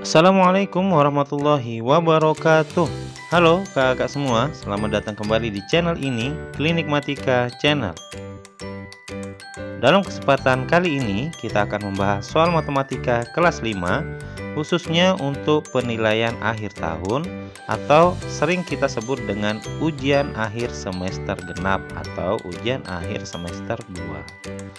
Assalamualaikum warahmatullahi wabarakatuh. Halo kakak semua, selamat datang kembali di channel ini, Klinik Matika Channel. Dalam kesempatan kali ini kita akan membahas soal matematika kelas 5, khususnya untuk penilaian akhir tahun atau sering kita sebut dengan ujian akhir semester genap atau ujian akhir semester 2.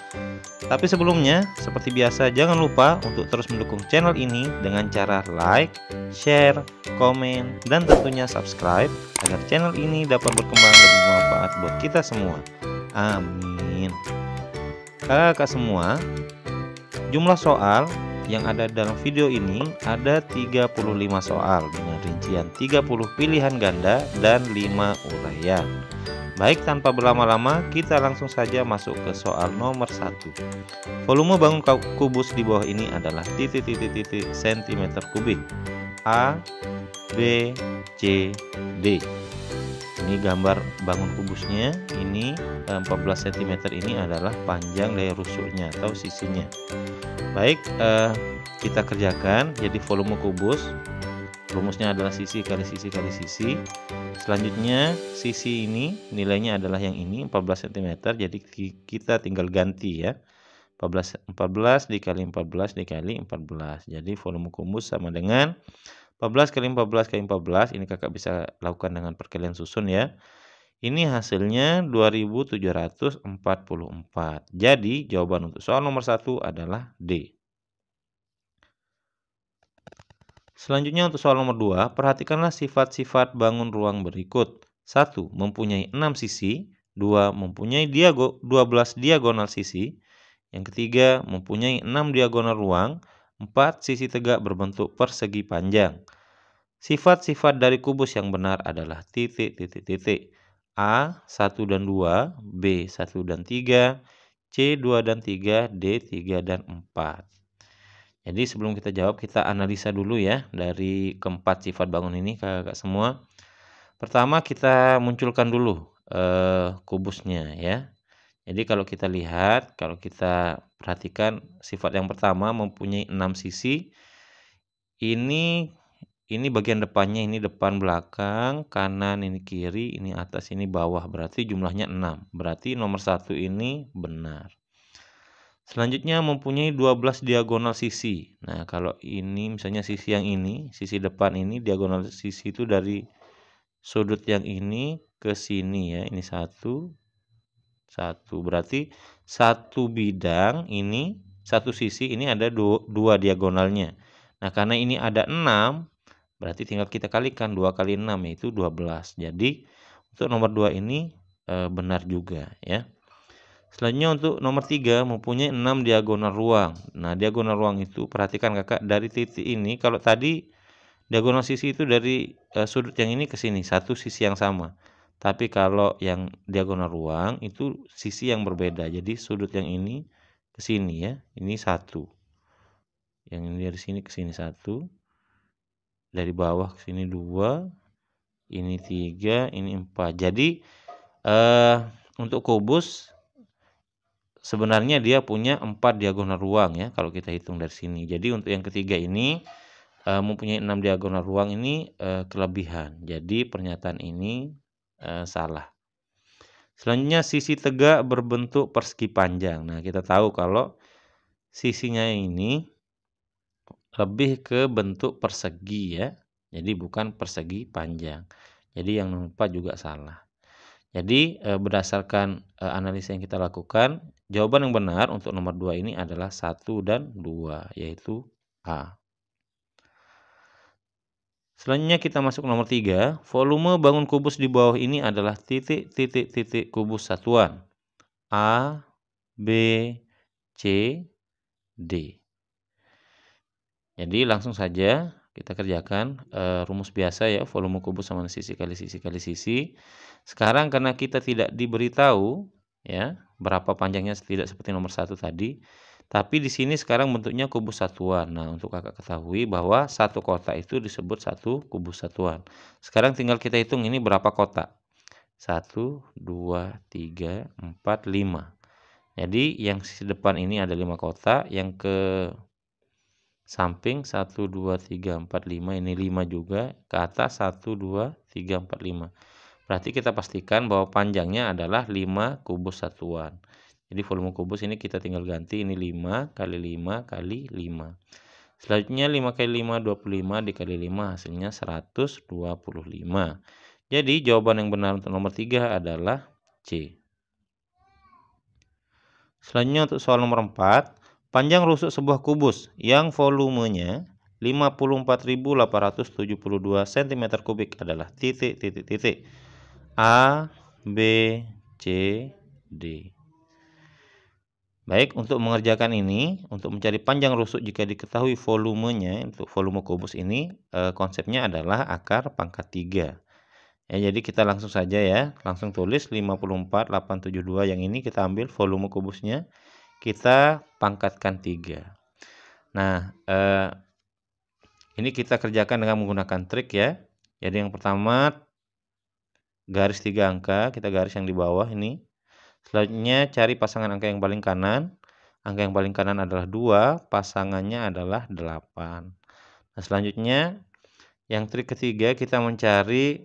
Tapi sebelumnya, seperti biasa jangan lupa untuk terus mendukung channel ini dengan cara like, share, komen, dan tentunya subscribe agar channel ini dapat berkembang dan bermanfaat buat kita semua. Amin. Kakak semua, jumlah soal yang ada dalam video ini ada 35 soal dengan rincian 30 pilihan ganda dan 5 uraian. Baik, tanpa berlama-lama kita langsung saja masuk ke soal nomor 1. Volume bangun kubus di bawah ini adalah titik-titik cm kubik. A, B, C, D. Ini gambar bangun kubusnya. Ini 14 cm ini adalah panjang dari rusuknya atau sisinya. Baik, kita kerjakan. Jadi volume kubus, rumusnya adalah sisi kali sisi kali sisi. Selanjutnya sisi ini nilainya adalah yang ini 14 cm. Jadi kita tinggal ganti ya. 14 dikali 14 dikali 14. Jadi volume kubus sama dengan 14 kali 14 kali 14. Ini kakak bisa lakukan dengan perkalian susun ya. Ini hasilnya 2744. Jadi jawaban untuk soal nomor 1 adalah D. Selanjutnya untuk soal nomor 2, perhatikanlah sifat-sifat bangun ruang berikut. 1. Mempunyai 6 sisi. 2. Mempunyai 12 diagonal sisi. Yang ketiga, mempunyai 6 diagonal ruang. 4. Sisi tegak berbentuk persegi panjang. Sifat-sifat dari kubus yang benar adalah titik. A, 1 dan 2, B, 1 dan 3, C, 2 dan 3, D, 3 dan 4. Jadi sebelum kita jawab, kita analisa dulu ya dari keempat sifat bangun ini kakak semua. Pertama kita munculkan dulu kubusnya ya. Jadi kalau kita lihat, kalau kita perhatikan sifat yang pertama mempunyai 6 sisi. Ini bagian depannya, ini depan belakang, kanan ini kiri, ini atas ini bawah. Berarti jumlahnya 6. Berarti nomor 1 ini benar. Selanjutnya mempunyai 12 diagonal sisi. Nah, kalau ini misalnya sisi yang ini, sisi depan ini diagonal sisi itu dari sudut yang ini ke sini ya. Ini satu. Berarti satu bidang ini, satu sisi ini ada dua diagonalnya. Nah, karena ini ada 6, berarti tinggal kita kalikan 2 kali 6 yaitu 12. Jadi untuk nomor 2 ini benar juga ya. Selanjutnya untuk nomor 3 mempunyai 6 diagonal ruang. Nah, diagonal ruang itu perhatikan kakak dari titik ini. Kalau tadi diagonal sisi itu dari sudut yang ini ke sini, satu sisi yang sama. Tapi kalau yang diagonal ruang itu sisi yang berbeda. Jadi sudut yang ini ke sini ya. Ini 1. Yang ini dari sini ke sini 1. Dari bawah ke sini 2. Ini 3, ini 4. Jadi untuk kubus sebenarnya dia punya 4 diagonal ruang ya kalau kita hitung dari sini. Jadi untuk yang ketiga ini mempunyai 6 diagonal ruang ini kelebihan. Jadi pernyataan ini salah. Selanjutnya sisi tegak berbentuk persegi panjang. Nah, kita tahu kalau sisinya ini lebih ke bentuk persegi ya. Jadi bukan persegi panjang. Jadi yang nomor 4 juga salah. Jadi berdasarkan analisa yang kita lakukan, jawaban yang benar untuk nomor 2 ini adalah 1 dan 2, yaitu A. Selanjutnya kita masuk nomor 3. Volume bangun kubus di bawah ini adalah titik kubus satuan. A, B, C, D. Jadi langsung saja kita kerjakan rumus biasa ya, volume kubus sama sisi kali sisi kali sisi. Sekarang karena kita tidak diberitahu ya berapa panjangnya, tidak seperti nomor 1 tadi. Tapi di sini sekarang bentuknya kubus satuan. Nah, untuk kakak ketahui bahwa satu kotak itu disebut satu kubus satuan. Sekarang tinggal kita hitung ini berapa kotak. 1, 2, 3, 4, 5. Jadi yang sisi depan ini ada 5 kotak, yang ke Samping 1, 2, 3, 4, 5, ini 5 juga. Ke atas 1, 2, 3, 4, 5. Berarti kita pastikan bahwa panjangnya adalah 5 kubus satuan. Jadi volume kubus ini kita tinggal ganti, ini 5 kali 5 kali 5. Selanjutnya 5 kali 5, 25 dikali 5 hasilnya 125. Jadi jawaban yang benar untuk nomor 3 adalah C. Selanjutnya untuk soal nomor 4, panjang rusuk sebuah kubus yang volumenya 54.872 cm3 adalah titik. A, B, C, D. Baik, untuk mengerjakan ini, untuk mencari panjang rusuk jika diketahui volumenya, untuk volume kubus ini konsepnya adalah akar pangkat 3. Ya, jadi kita langsung saja ya, langsung tulis 54.872 yang ini kita ambil volume kubusnya, kita pangkatkan 3. Nah, ini kita kerjakan dengan menggunakan trik ya. Jadi yang pertama, garis 3 angka, kita garis yang di bawah ini. Selanjutnya cari pasangan angka yang paling kanan. Angka yang paling kanan adalah 2, pasangannya adalah 8. Nah, selanjutnya yang trik ketiga kita mencari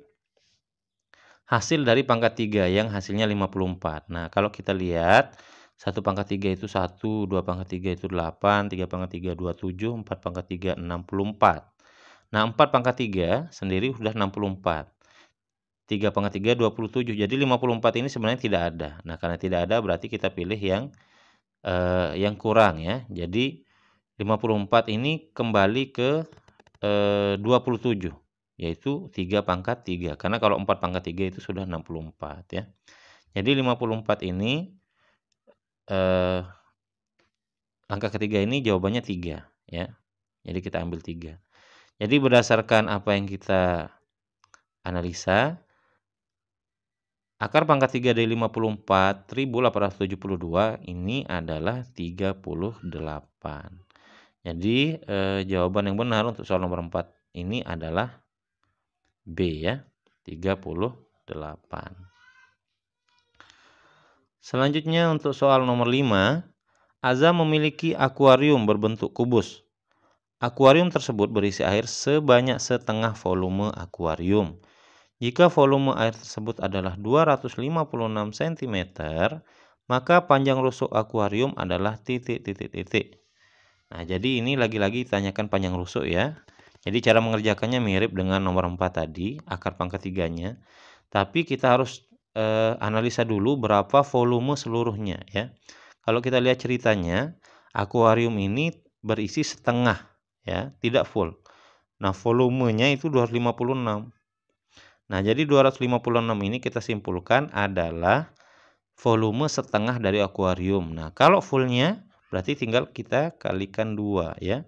hasil dari pangkat 3 yang hasilnya 54. Nah, kalau kita lihat 1 pangkat 3 itu 1, 2 pangkat 3 itu 8, 3 pangkat 3 27, 4 pangkat 3 64. Nah, 4 pangkat 3 sendiri sudah 64. 3 pangkat 3 27. Jadi 54 ini sebenarnya tidak ada. Nah, karena tidak ada berarti kita pilih yang kurang ya. Jadi 54 ini kembali ke 27, yaitu 3 pangkat 3. Karena kalau 4 pangkat 3 itu sudah 64 ya. Jadi 54 ini angka ketiga ini jawabannya 3 ya. Jadi kita ambil 3. Jadi berdasarkan apa yang kita analisa, akar pangkat 3 dari 54.872 ini adalah 38. Jadi jawaban yang benar untuk soal nomor 4 ini adalah B ya, 38. Selanjutnya untuk soal nomor 5, Azza memiliki akuarium berbentuk kubus. Akuarium tersebut berisi air sebanyak setengah volume akuarium. Jika volume air tersebut adalah 256 cm, maka panjang rusuk akuarium adalah titik. Nah, jadi ini lagi-lagi ditanyakan panjang rusuk ya. Jadi cara mengerjakannya mirip dengan nomor 4 tadi, akar pangkat 3-nya. Tapi kita harus analisa dulu berapa volume seluruhnya ya. Kalau kita lihat ceritanya, akuarium ini berisi setengah ya, tidak full. Nah, volumenya itu 256. Nah, jadi 256 ini kita simpulkan adalah volume setengah dari akuarium. Nah, kalau fullnya berarti tinggal kita kalikan 2 ya.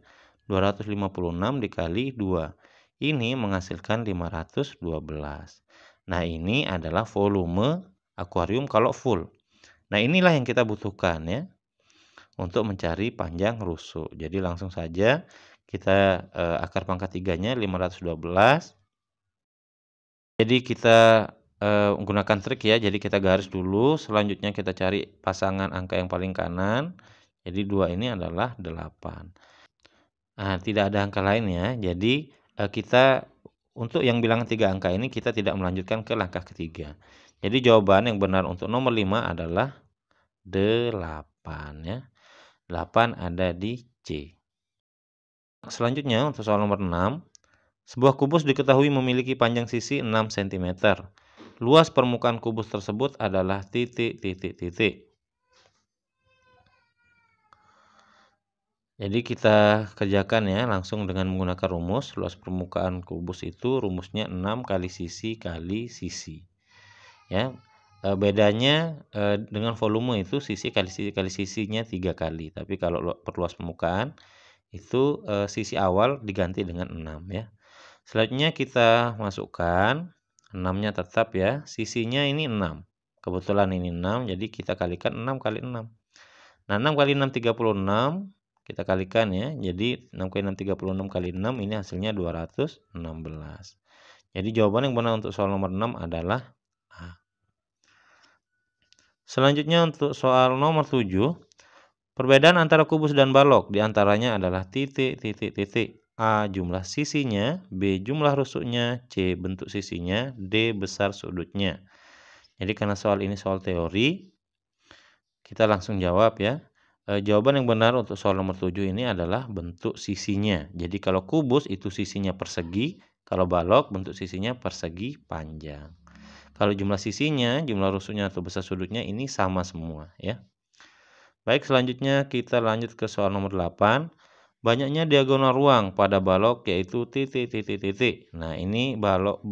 256 dikali 2. Ini menghasilkan 512. Nah, ini adalah volume akuarium kalau full. Nah, inilah yang kita butuhkan ya untuk mencari panjang rusuk. Jadi langsung saja kita akar pangkat 3-nya 512. Jadi kita menggunakan trik ya, jadi kita garis dulu, selanjutnya kita cari pasangan angka yang paling kanan, jadi 2 ini adalah 8. Nah, tidak ada angka lain ya, jadi kita untuk yang bilangan 3 angka ini kita tidak melanjutkan ke langkah ketiga. Jadi jawaban yang benar untuk nomor 5 adalah 8 ya. 8 ada di C. Selanjutnya untuk soal nomor 6. Sebuah kubus diketahui memiliki panjang sisi 6 cm. Luas permukaan kubus tersebut adalah titik. Jadi kita kerjakan ya langsung dengan menggunakan rumus. Luas permukaan kubus itu rumusnya 6 kali sisi kali sisi. Ya. Bedanya dengan volume itu sisi kali sisinya 3 kali. Tapi kalau perluas permukaan itu sisi awal diganti dengan 6 ya. Selanjutnya kita masukkan 6-nya tetap ya. Sisinya ini 6. Kebetulan ini 6, jadi kita kalikan 6 kali 6. Nah, 6 kali 6 36. Kita kalikan ya. Jadi 6 kali 6 36 kali 6 ini hasilnya 216. Jadi jawaban yang benar untuk soal nomor 6 adalah A. Selanjutnya untuk soal nomor 7. Perbedaan antara kubus dan balok diantaranya adalah titik, titik, titik. A. Jumlah sisinya, B. Jumlah rusuknya, C. Bentuk sisinya, D. Besar sudutnya. Jadi karena soal ini soal teori, kita langsung jawab ya. Jawaban yang benar untuk soal nomor 7 ini adalah bentuk sisinya. Jadi kalau kubus itu sisinya persegi, kalau balok bentuk sisinya persegi panjang. Kalau jumlah sisinya, jumlah rusuknya atau besar sudutnya ini sama semua ya. Baik, selanjutnya kita lanjut ke soal nomor 8. Banyaknya diagonal ruang pada balok yaitu titik, titik, titik. Nah, ini balok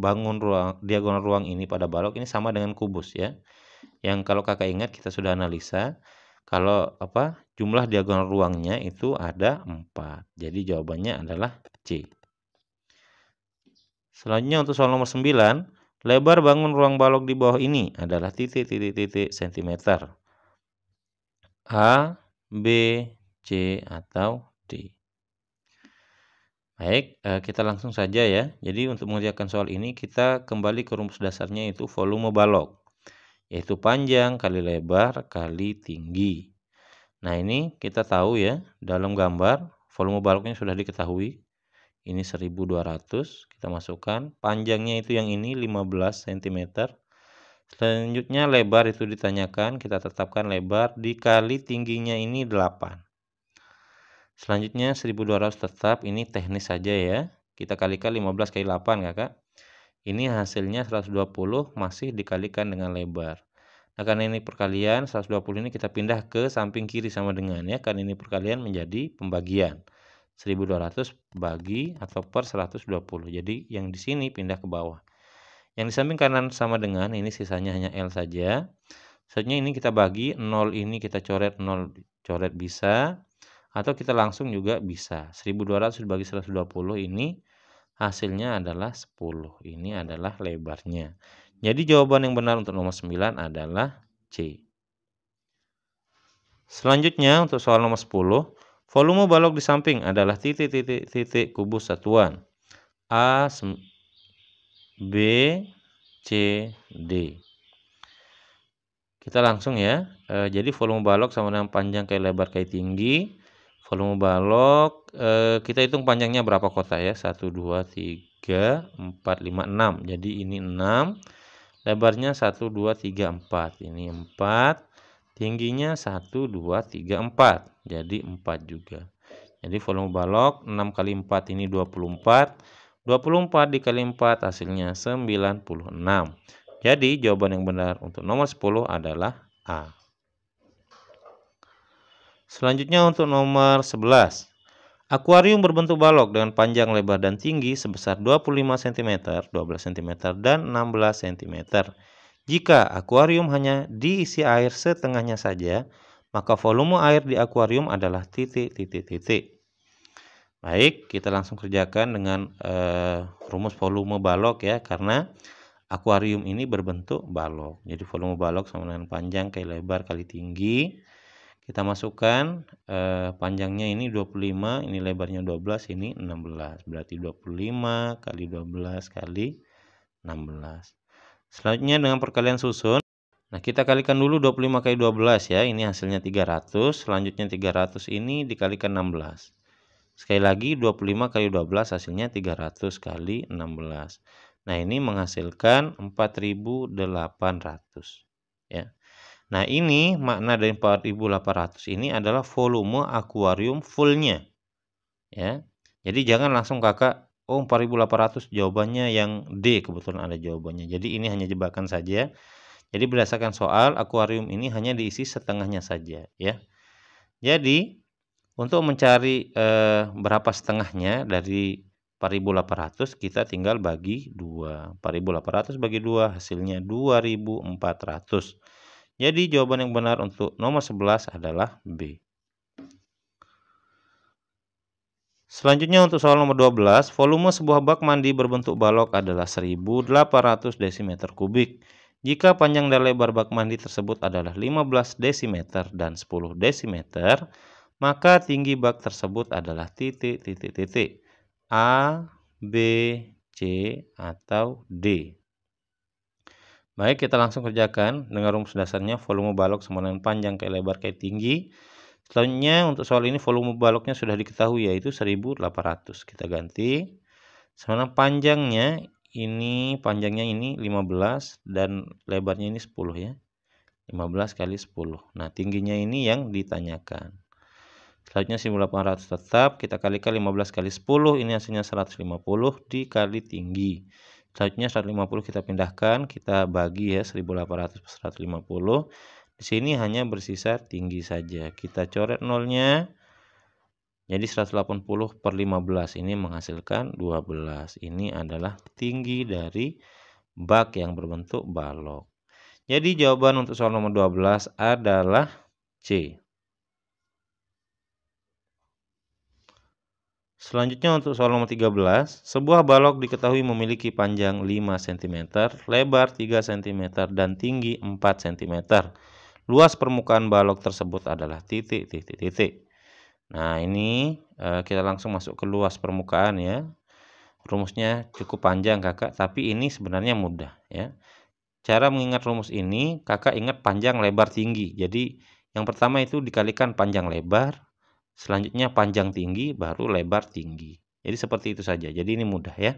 diagonal ruang ini pada balok ini sama dengan kubus ya. Yang kalau kakak ingat kita sudah analisa, kalau jumlah diagonal ruangnya itu ada 4. Jadi jawabannya adalah C. Selanjutnya untuk soal nomor 9, lebar bangun ruang balok di bawah ini adalah titik, titik, titik sentimeter. A, B, C, atau D. Baik, kita langsung saja ya. Jadi untuk mengerjakan soal ini kita kembali ke rumus dasarnya yaitu volume balok. Yaitu panjang kali lebar kali tinggi. Nah ini kita tahu ya, dalam gambar volume baloknya sudah diketahui. Ini 1200, kita masukkan. Panjangnya itu yang ini 15 cm. Selanjutnya lebar itu ditanyakan, kita tetapkan lebar dikali tingginya ini 8. Selanjutnya 1200 tetap, ini teknis saja ya. Kita kalikan 15 kali 8 kakak. Ini hasilnya 120 masih dikalikan dengan lebar. Nah karena ini perkalian, 120 ini kita pindah ke samping kiri sama dengan ya. Karena ini perkalian menjadi pembagian. 1200 bagi atau per 120. Jadi yang di sini pindah ke bawah. Yang di samping kanan sama dengan, ini sisanya hanya L saja. Selanjutnya ini kita bagi, 0 ini kita coret, 0 coret bisa. Atau kita langsung juga bisa. 1200 bagi 120 ini hasilnya adalah 10. Ini adalah lebarnya. Jadi jawaban yang benar untuk nomor 9 adalah C. Selanjutnya untuk soal nomor 10. Volume balok di samping adalah titik, titik, titik kubus satuan. A, B, C, D. Kita langsung ya. Jadi volume balok sama dengan panjang kali lebar kali tinggi. Volume balok kita hitung panjangnya berapa kotak ya? 1, 2, 3, 4, 5, 6. Jadi ini 6. Lebarnya 1, 2, 3, 4. Ini 4. Tingginya 1, 2, 3, 4. Jadi 4 juga. Jadi volume balok 6 kali 4 ini 24. 24 dikali 4 hasilnya 96. Jadi jawaban yang benar untuk nomor 10 adalah A. Selanjutnya untuk nomor 11. Akuarium berbentuk balok dengan panjang, lebar, dan tinggi sebesar 25 cm, 12 cm, dan 16 cm. Jika akuarium hanya diisi air setengahnya saja, maka volume air di akuarium adalah titik, titik, titik. Baik, kita langsung kerjakan dengan rumus volume balok ya, karena akuarium ini berbentuk balok. Jadi volume balok sama dengan panjang kali lebar kali tinggi. Kita masukkan panjangnya ini 25, ini lebarnya 12, ini 16. Berarti 25 kali 12 kali 16. Selanjutnya dengan perkalian susun. Nah, kita kalikan dulu 25 kali 12 ya. Ini hasilnya 300. Selanjutnya 300 ini dikalikan 16. Sekali lagi 25 kali 12 hasilnya 300 kali 16. Nah, ini menghasilkan 4.800 ya. Nah, ini makna dari 4.800 ini adalah volume akuarium fullnya ya. Jadi jangan langsung kakak, oh 4.800 jawabannya yang D, kebetulan ada jawabannya. Jadi ini hanya jebakan saja. Jadi berdasarkan soal, akuarium ini hanya diisi setengahnya saja ya. Jadi untuk mencari berapa setengahnya dari 4.800 kita tinggal bagi 2. 4.800 bagi 2 hasilnya 2.400. Jadi jawaban yang benar untuk nomor 11 adalah B. Selanjutnya untuk soal nomor 12, volume sebuah bak mandi berbentuk balok adalah 1.800 desimeter kubik. Jika panjang dan lebar bak mandi tersebut adalah 15 desimeter dan 10 desimeter, maka tinggi bak tersebut adalah titik, titik, titik. A, B, C, atau D. Baik, kita langsung kerjakan dengan rumus dasarnya volume balok sama dengan panjang kali lebar kali tinggi. Selanjutnya untuk soal ini volume baloknya sudah diketahui yaitu 1800. Kita ganti. Sekarang panjangnya ini 15 dan lebarnya ini 10 ya. 15 kali 10. Nah, tingginya ini yang ditanyakan. Selanjutnya 1800 tetap kita kalikan 15 kali 10, ini hasilnya 150 dikali tinggi. Selanjutnya 150 kita pindahkan, kita bagi ya 1800 per 150. Di sini hanya bersisa tinggi saja. Kita coret nolnya. Jadi 180 per 15 ini menghasilkan 12. Ini adalah tinggi dari bak yang berbentuk balok. Jadi jawaban untuk soal nomor 12 adalah C. Selanjutnya untuk soal nomor 13, sebuah balok diketahui memiliki panjang 5 cm, lebar 3 cm, dan tinggi 4 cm. Luas permukaan balok tersebut adalah titik, titik, titik. Nah, ini kita langsung masuk ke luas permukaan ya. Rumusnya cukup panjang kakak, tapi ini sebenarnya mudah ya. Cara mengingat rumus ini, kakak ingat panjang, lebar, tinggi. Jadi yang pertama itu dikalikan panjang lebar, selanjutnya panjang tinggi, baru lebar tinggi. Jadi seperti itu saja. Jadi ini mudah ya.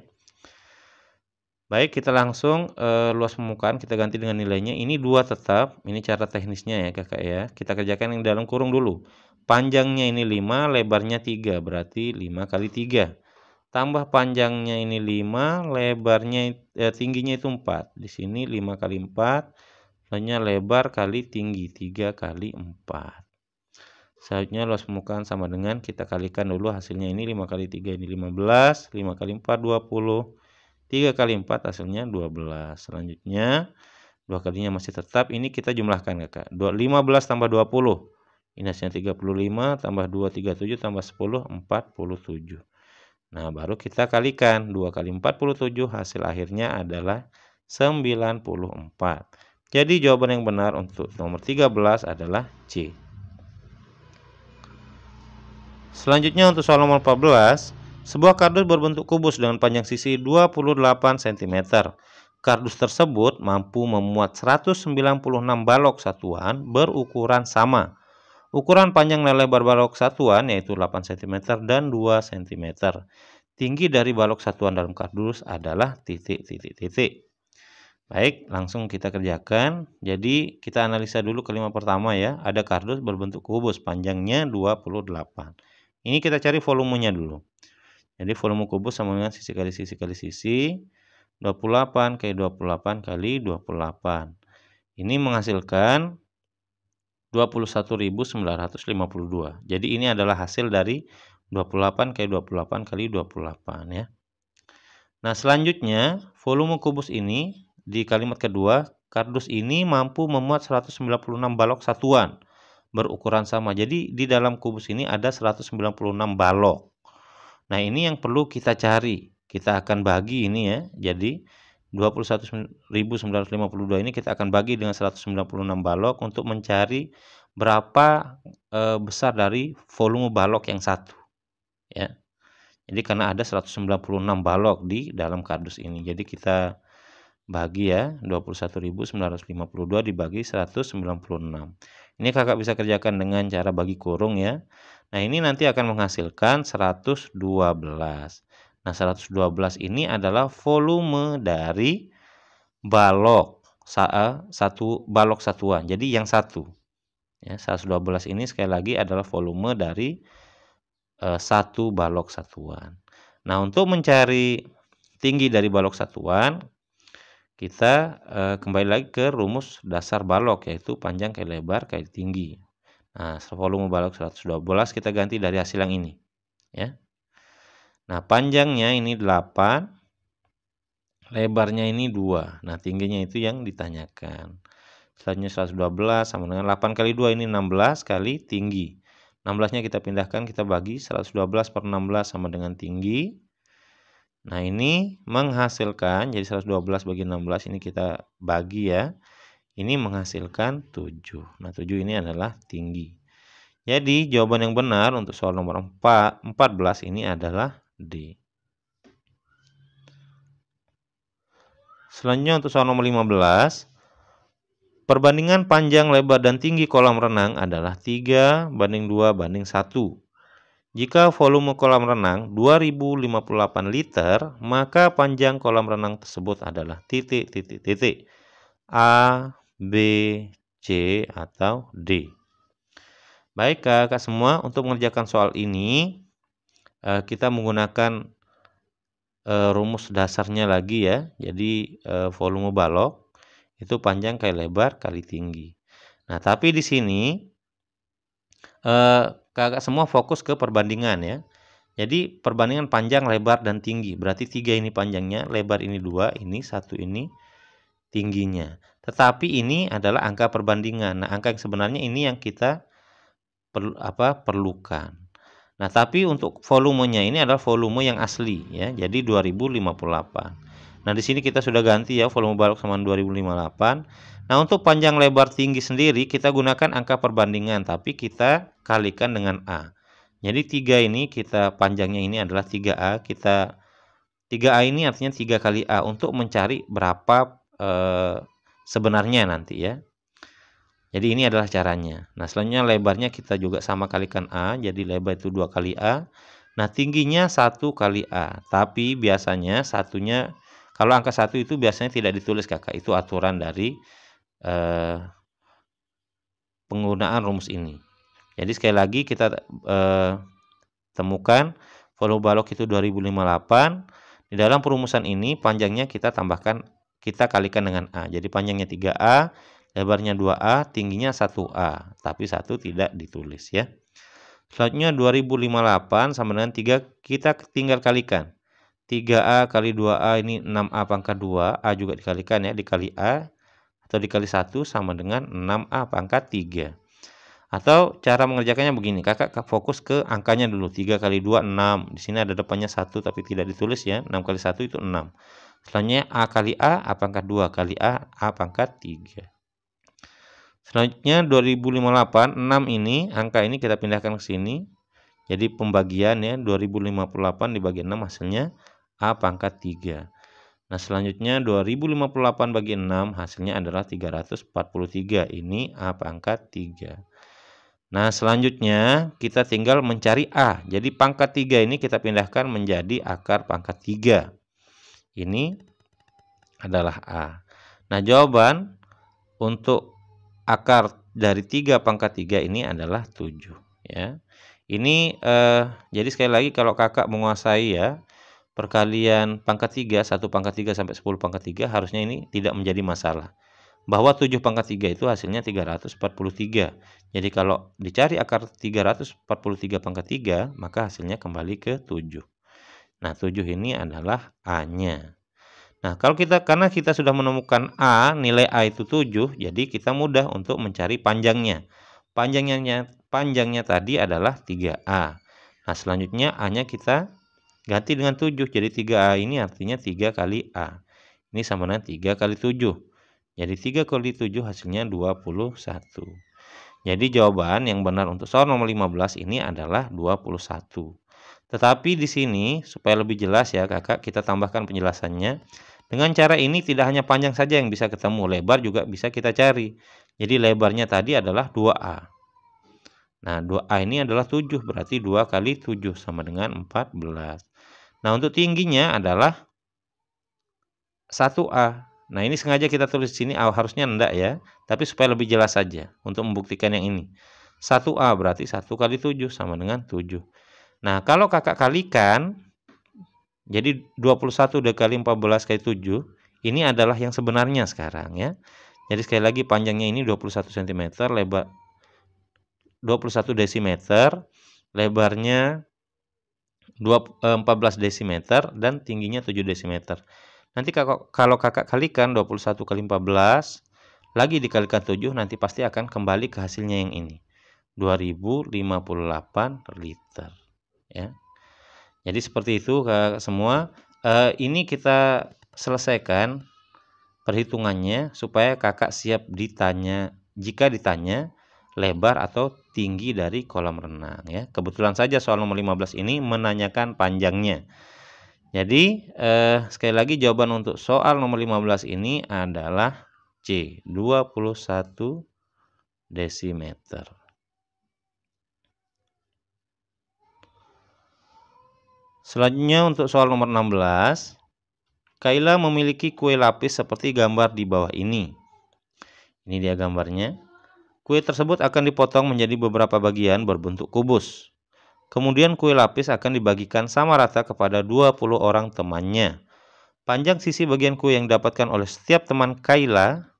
Baik, kita langsung luas permukaan kita ganti dengan nilainya. Ini 2 tetap. Ini cara teknisnya ya kakak ya. Kita kerjakan yang dalam kurung dulu. Panjangnya ini 5, lebarnya 3. Berarti 5 kali 3. Tambah panjangnya ini 5, lebarnya tingginya itu 4. Di sini 5 kali 4. Selanjutnya lebar kali tinggi 3 kali 4. Selanjutnya luas permukaan sama dengan kita kalikan dulu hasilnya ini 5 kali 3 ini 15, 5 kali 4 20. 3 kali 4 hasilnya 12. Selanjutnya 2 kalinya masih tetap. Ini kita jumlahkan kakak. 15 tambah 20. Ini hasilnya 35 tambah 2 37 tambah 10 47. Nah, baru kita kalikan. 2 kali 47 hasil akhirnya adalah 94. Jadi jawaban yang benar untuk nomor 13 adalah C. Selanjutnya untuk soal nomor 14. Sebuah kardus berbentuk kubus dengan panjang sisi 28 cm. Kardus tersebut mampu memuat 196 balok satuan berukuran sama. Ukuran panjang dan lebar balok satuan yaitu 8 cm dan 2 cm. Tinggi dari balok satuan dalam kardus adalah titik, titik, titik. Baik, langsung kita kerjakan. Jadi kita analisa dulu kalimat pertama ya. Ada kardus berbentuk kubus panjangnya 28. Ini kita cari volumenya dulu. Jadi volume kubus sama dengan sisi kali sisi kali sisi. 28 kali 28 kali 28. Ini menghasilkan 21.952. Jadi ini adalah hasil dari 28 kali 28 kali 28 ya. Nah, selanjutnya volume kubus ini di kalimat kedua, kardus ini mampu memuat 196 balok satuan berukuran sama. Jadi di dalam kubus ini ada 196 balok. Nah, ini yang perlu kita cari. Kita akan bagi ini ya. Jadi 21.952 ini kita akan bagi dengan 196 balok untuk mencari berapa besar dari volume balok yang satu. Ya. Jadi karena ada 196 balok di dalam kardus ini. Jadi kita bagi ya 21.952 dibagi 196. Ini kakak bisa kerjakan dengan cara bagi kurung ya. Nah, ini nanti akan menghasilkan 112. Nah, 112 ini adalah volume dari balok satu balok satuan. Jadi yang satu. Ya, 112 ini sekali lagi adalah volume dari satu balok satuan. Nah, untuk mencari tinggi dari balok satuan, kita kembali lagi ke rumus dasar balok, yaitu panjang kali lebar kali tinggi. Nah, volume balok 112 kita ganti dari hasil yang ini. Ya. Nah, panjangnya ini 8, lebarnya ini 2. Nah, tingginya itu yang ditanyakan. Selanjutnya 112 sama dengan 8 kali 2 ini 16 kali tinggi. 16-nya kita pindahkan, kita bagi 112 per 16 sama dengan tinggi. Nah, ini menghasilkan, jadi 112 bagi 16 ini kita bagi ya. Ini menghasilkan 7. Nah, 7 ini adalah tinggi. Jadi, jawaban yang benar untuk soal nomor 14 ini adalah D. Selanjutnya untuk soal nomor 15. Perbandingan panjang, lebar, dan tinggi kolam renang adalah 3:2:1. Jika volume kolam renang 2058 liter, maka panjang kolam renang tersebut adalah titik, titik, titik. A, B, C, atau D. Baik kakak semua, untuk mengerjakan soal ini, kita menggunakan rumus dasarnya lagi ya. Jadi volume balok itu panjang kali lebar kali tinggi. Nah, tapi di sini kakak semua fokus ke perbandingan ya. Jadi perbandingan panjang, lebar, dan tinggi. Berarti 3 ini panjangnya, lebar ini 2, ini 1 ini tingginya. Tetapi ini adalah angka perbandingan. Nah, angka yang sebenarnya ini yang kita perlukan. Nah, tapi untuk volumenya ini adalah volume yang asli ya. Jadi 2058. Nah, di sini kita sudah ganti ya, volume balok sama 2058. Nah, untuk panjang, lebar, tinggi sendiri kita gunakan angka perbandingan, tapi kita kalikan dengan A. Jadi 3 ini kita panjangnya ini adalah 3A. 3A ini artinya 3 kali A untuk mencari berapa sebenarnya nanti ya. Jadi ini adalah caranya. Nah, selanjutnya lebarnya kita juga sama kalikan A. Jadi lebar itu 2 kali A. Nah, tingginya 1 kali A. Tapi biasanya satunya, kalau angka 1 itu biasanya tidak ditulis kakak. Itu aturan dari penggunaan rumus ini. Jadi sekali lagi kita temukan volume balok itu 2058. Di dalam perumusan ini panjangnya kita tambahkan, kita kalikan dengan A. Jadi panjangnya 3A, lebarnya 2A, tingginya 1A. Tapi 1 tidak ditulis ya. Selanjutnya 2058 sama dengan 3, kita tinggal kalikan. 3A kali 2A ini 6A pangkat 2, A juga dikalikan ya, dikali A atau dikali 1 sama dengan 6A pangkat 3. Atau cara mengerjakannya begini, kakak fokus ke angkanya dulu. 3 kali 2, 6. Di sini ada depannya 1 tapi tidak ditulis ya. 6 kali 1 itu 6. Selanjutnya A kali A pangkat 2 kali A pangkat 3. Selanjutnya 2058, 6 ini, angka ini kita pindahkan ke sini. Jadi pembagian ya, 2058 dibagi 6 hasilnya A pangkat 3. Nah, selanjutnya 2058 bagi 6 hasilnya adalah 343. Ini A pangkat 3. Nah, selanjutnya kita tinggal mencari A. Jadi pangkat 3 ini kita pindahkan menjadi akar pangkat 3. Ini adalah A. Nah, jawaban untuk akar dari 3 pangkat 3 ini adalah 7 ya. Ini jadi sekali lagi kalau kakak menguasai ya perkalian pangkat 3, 1 pangkat 3 sampai 10 pangkat 3, harusnya ini tidak menjadi masalah. Bahwa 7 pangkat 3 itu hasilnya 343. Jadi kalau dicari akar 343 pangkat 3, maka hasilnya kembali ke 7. Nah, 7 ini adalah A-nya. Nah, karena kita sudah menemukan A, nilai A itu 7, jadi kita mudah untuk mencari panjangnya. Panjangnya tadi adalah 3A. Nah, selanjutnya A-nya kita ganti dengan 7. Jadi 3A ini artinya 3 kali A. Ini sama dengan 3 kali 7. Jadi 3 kali 7 hasilnya 21. Jadi jawaban yang benar untuk soal nomor 15 ini adalah 21. Tetapi di sini supaya lebih jelas ya kakak, kita tambahkan penjelasannya. Dengan cara ini tidak hanya panjang saja yang bisa ketemu, lebar juga bisa kita cari. Jadi lebarnya tadi adalah 2A. Nah, 2A ini adalah 7, berarti 2 kali 7 sama dengan 14. Nah, untuk tingginya adalah 1A. Nah, ini sengaja kita tulis di sini, harusnya enggak ya. Tapi supaya lebih jelas saja untuk membuktikan yang ini. 1A berarti 1 kali 7 sama dengan 7. Nah, kalau kakak kalikan, jadi 21 dikali 14 kali 7, ini adalah yang sebenarnya sekarang ya. Jadi sekali lagi panjangnya ini 21 cm, lebar 21 desimeter, lebarnya 14 desimeter, dan tingginya 7 desimeter. Nanti kalau kakak kalikan 21 kali 14, lagi dikalikan 7, nanti pasti akan kembali ke hasilnya yang ini. 2058 liter. Ya. Jadi seperti itu kakak semua. Ini kita selesaikan perhitungannya supaya kakak siap ditanya, jika ditanya lebar atau tinggi dari kolam renang ya. Kebetulan saja soal nomor 15 ini menanyakan panjangnya. Jadi sekali lagi jawaban untuk soal nomor 15 ini adalah C, 21 desimeter. Selanjutnya untuk soal nomor 16. Kaila memiliki kue lapis seperti gambar di bawah ini. Ini dia gambarnya. Kue tersebut akan dipotong menjadi beberapa bagian berbentuk kubus. Kemudian kue lapis akan dibagikan sama rata kepada 20 orang temannya. Panjang sisi bagian kue yang didapatkan oleh setiap teman Kaila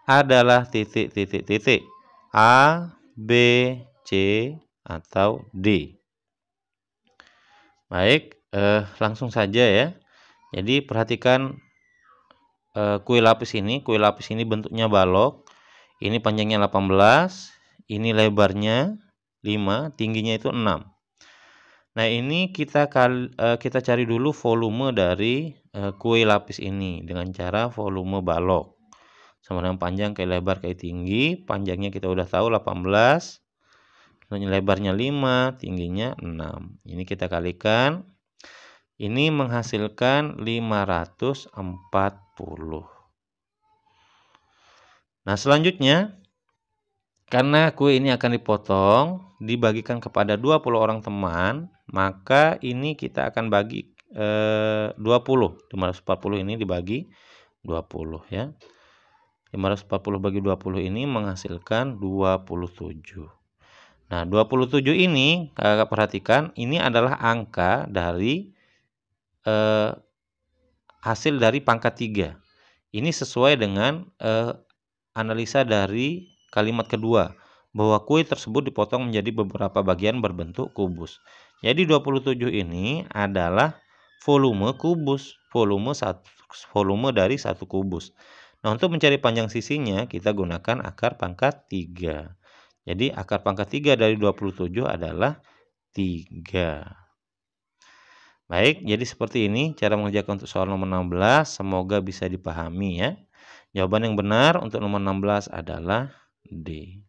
adalah titik-titik-titik A, B, C, atau D. Baik, langsung saja ya. Jadi perhatikan kue lapis ini bentuknya balok. Ini panjangnya 18, ini lebarnya 5, tingginya itu 6. Nah, ini kita cari dulu volume dari kue lapis ini dengan cara volume balok. Sama dengan panjang kayak lebar kayak tinggi. Panjangnya kita udah tahu 18, lebarnya 5, tingginya 6. Ini kita kalikan. Ini menghasilkan 540. Nah, selanjutnya karena kue ini akan dipotong, dibagikan kepada 20 orang teman, maka ini kita akan bagi 20. 540 ini dibagi 20 ya. 540 bagi 20 ini menghasilkan 27. Nah, 27 ini Kakak perhatikan, ini adalah angka dari hasil dari pangkat 3. Ini sesuai dengan analisa dari kalimat kedua, bahwa kue tersebut dipotong menjadi beberapa bagian berbentuk kubus. Jadi 27 ini adalah volume kubus, volume dari satu kubus. Nah, untuk mencari panjang sisinya kita gunakan akar pangkat 3. Jadi akar pangkat 3 dari 27 adalah 3. Baik, jadi seperti ini cara mengerjakan untuk soal nomor 16. Semoga bisa dipahami ya. Jawaban yang benar untuk nomor 16 adalah D.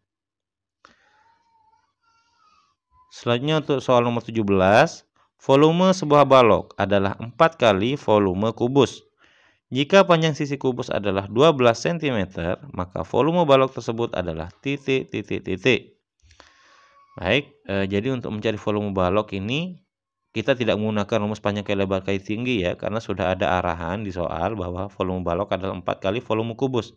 Selanjutnya untuk soal nomor 17. Volume sebuah balok adalah 4 kali volume kubus. Jika panjang sisi kubus adalah 12 cm, maka volume balok tersebut adalah titik-titik-titik. Baik, jadi untuk mencari volume balok ini kita tidak menggunakan rumus panjang kali lebar kali tinggi ya, karena sudah ada arahan di soal bahwa volume balok adalah 4 kali volume kubus.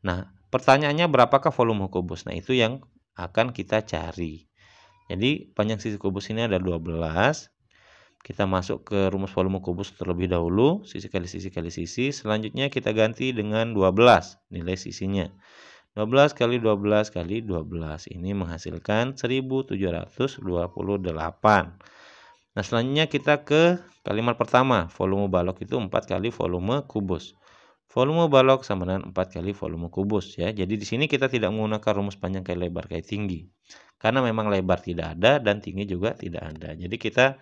Nah, pertanyaannya berapakah volume kubus? Nah, itu yang akan kita cari. Jadi, panjang sisi kubus ini ada 12. Kita masuk ke rumus volume kubus terlebih dahulu, sisi kali sisi kali sisi. Selanjutnya kita ganti dengan 12 nilai sisinya. 12 kali 12 kali 12 ini menghasilkan 1728. Nah, selanjutnya kita ke kalimat pertama. Volume balok itu 4 kali volume kubus. Volume balok sama dengan 4 kali volume kubus ya. Jadi di sini kita tidak menggunakan rumus panjang kali lebar kali tinggi. Karena memang lebar tidak ada dan tinggi juga tidak ada. Jadi kita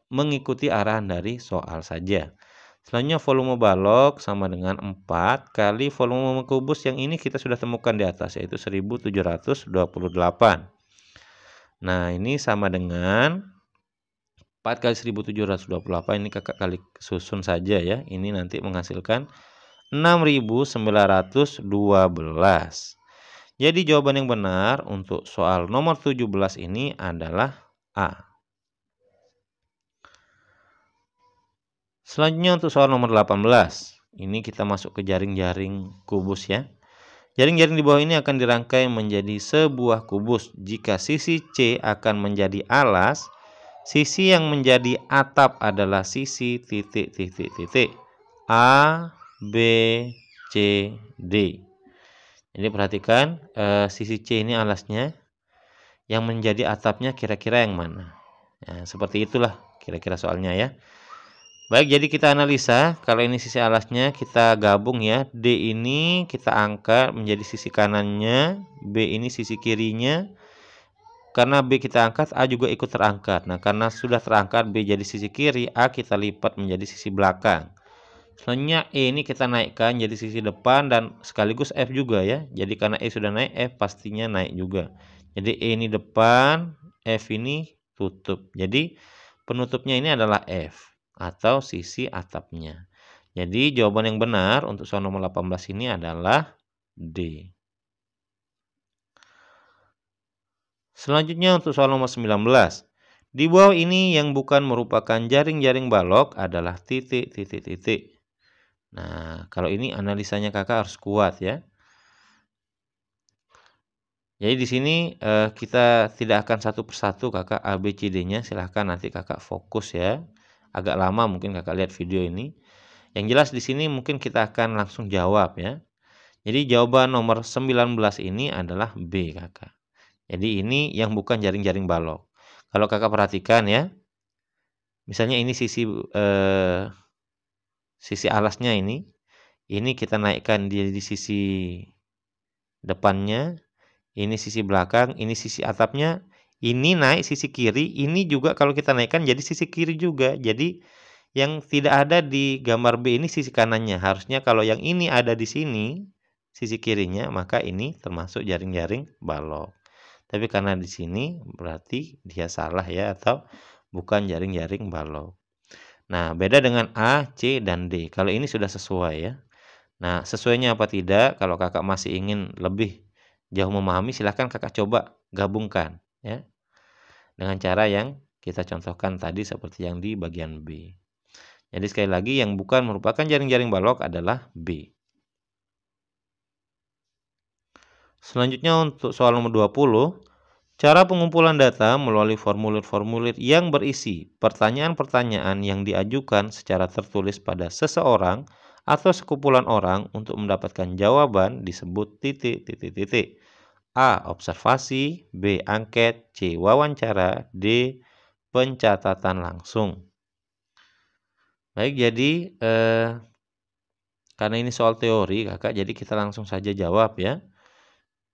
mengikuti arahan dari soal saja. Selanjutnya volume balok sama dengan 4 kali volume kubus yang ini kita sudah temukan di atas, yaitu 1728. Nah, ini sama dengan 4 kali 1728, ini kakak kali susun saja ya. Ini nanti menghasilkan 6912. Jadi jawaban yang benar untuk soal nomor 17 ini adalah A. Selanjutnya untuk soal nomor 18. Ini kita masuk ke jaring-jaring kubus ya. Jaring-jaring di bawah ini akan dirangkai menjadi sebuah kubus. Jika sisi C akan menjadi alas, sisi yang menjadi atap adalah sisi titik-titik-titik A, B, C, D. Jadi perhatikan sisi C ini alasnya, yang menjadi atapnya kira-kira yang mana. Nah, seperti itulah kira-kira soalnya ya. Baik, jadi kita analisa. Kalau ini sisi alasnya kita gabung ya. D ini kita angkat menjadi sisi kanannya, B ini sisi kirinya. Karena B kita angkat, A juga ikut terangkat. Nah, karena sudah terangkat B jadi sisi kiri, A kita lipat menjadi sisi belakang. Selanjutnya E ini kita naikkan jadi sisi depan dan sekaligus F juga ya. Jadi karena E sudah naik, F pastinya naik juga. Jadi E ini depan, F ini tutup. Jadi penutupnya ini adalah F atau sisi atapnya. Jadi jawaban yang benar untuk soal nomor 18 ini adalah D. Selanjutnya untuk soal nomor 19. Di bawah ini yang bukan merupakan jaring-jaring balok adalah titik, titik, titik. Nah, kalau ini analisanya kakak harus kuat ya. Jadi di sini kita tidak akan satu persatu kakak A, B, C, D-nya. Silahkan nanti kakak fokus ya. Agak lama mungkin kakak lihat video ini. Yang jelas di sini mungkin kita akan langsung jawab ya. Jadi jawaban nomor 19 ini adalah B kakak. Jadi ini yang bukan jaring-jaring balok. Kalau kakak perhatikan ya. Misalnya ini sisi alasnya ini kita naikkan di sisi depannya, ini sisi belakang, ini sisi atapnya, ini naik sisi kiri, ini juga kalau kita naikkan jadi sisi kiri juga. Jadi yang tidak ada di gambar B ini sisi kanannya. Harusnya kalau yang ini ada di sini, sisi kirinya, maka ini termasuk jaring-jaring balok. Tapi karena di sini berarti dia salah ya, atau bukan jaring-jaring balok. Nah, beda dengan A, C, dan D. Kalau ini sudah sesuai ya. Nah, sesuainya apa tidak? Kalau kakak masih ingin lebih jauh memahami, silahkan kakak coba gabungkan ya. Dengan cara yang kita contohkan tadi seperti yang di bagian B. Jadi sekali lagi yang bukan merupakan jaring-jaring balok adalah B. Selanjutnya untuk soal nomor 20. Cara pengumpulan data melalui formulir-formulir yang berisi pertanyaan-pertanyaan yang diajukan secara tertulis pada seseorang atau sekumpulan orang untuk mendapatkan jawaban disebut titik, titik, titik. A. Observasi, B. Angket, C. Wawancara, D. Pencatatan langsung. Baik, jadi karena ini soal teori kakak, jadi kita langsung saja jawab ya.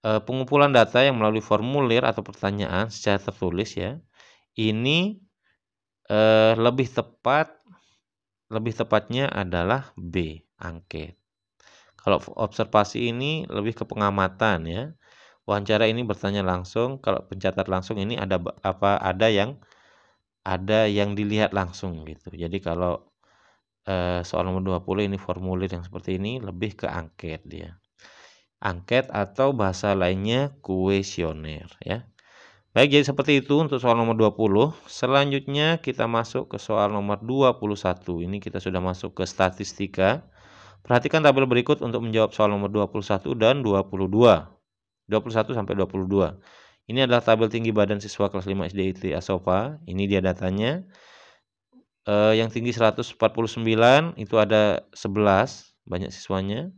Pengumpulan data yang melalui formulir atau pertanyaan secara tertulis ya, ini lebih tepatnya adalah B, angket. Kalau observasi ini lebih ke pengamatan ya. Wawancara ini bertanya langsung, kalau pencatat langsung ini ada yang dilihat langsung gitu. Jadi kalau soal nomor 20 ini formulir yang seperti ini lebih ke angket dia. Angket atau bahasa lainnya kuesioner ya. Baik, jadi seperti itu untuk soal nomor 20. Selanjutnya kita masuk ke soal nomor 21. Ini kita sudah masuk ke statistika. Perhatikan tabel berikut untuk menjawab soal nomor 21 dan 22. 21 sampai 22. Ini adalah tabel tinggi badan siswa kelas 5 SD ITB Asopa. Ini dia datanya. Yang tinggi 149 itu ada 11 banyak siswanya.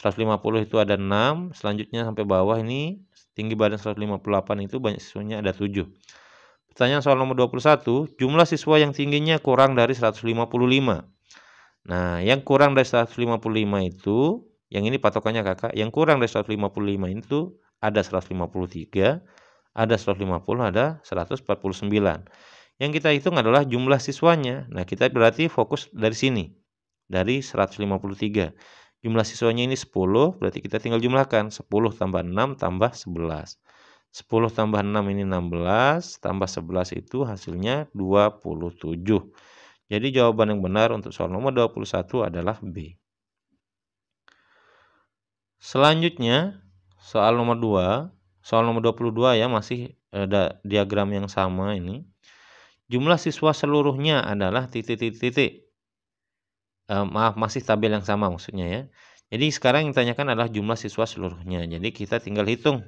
150 itu ada 6, selanjutnya sampai bawah ini tinggi badan 158 itu banyak siswanya ada 7. Pertanyaan soal nomor 21, jumlah siswa yang tingginya kurang dari 155. Nah, yang kurang dari 155 itu, yang ini patokannya kakak, yang kurang dari 155 itu ada 153, ada 150, ada 149. Yang kita hitung adalah jumlah siswanya. Nah, kita berarti fokus dari sini, dari 153. Jumlah siswanya ini 10, berarti kita tinggal jumlahkan. 10 tambah 6 tambah 11. 10 tambah 6 ini 16, tambah 11 itu hasilnya 27. Jadi jawaban yang benar untuk soal nomor 21 adalah B. Selanjutnya, soal nomor 2. Soal nomor 22 ya, masih ada diagram yang sama ini. Jumlah siswa seluruhnya adalah titik-titik. Maaf, masih tabel yang sama maksudnya ya. Jadi sekarang yang ditanyakan adalah jumlah siswa seluruhnya. Jadi kita tinggal hitung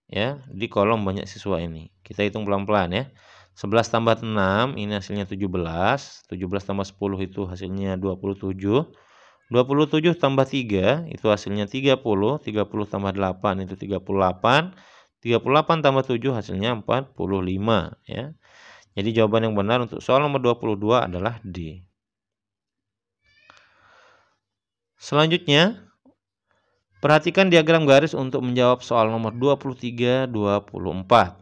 ya di kolom banyak siswa ini. Kita hitung pelan-pelan ya. 11 tambah 6 ini hasilnya 17. 17 tambah 10 itu hasilnya 27. 27 tambah 3 itu hasilnya 30. 30 tambah 8 itu 38. 38 tambah 7 hasilnya 45 ya. Jadi jawaban yang benar untuk soal nomor 22 adalah D. Selanjutnya, perhatikan diagram garis untuk menjawab soal nomor 23, 24.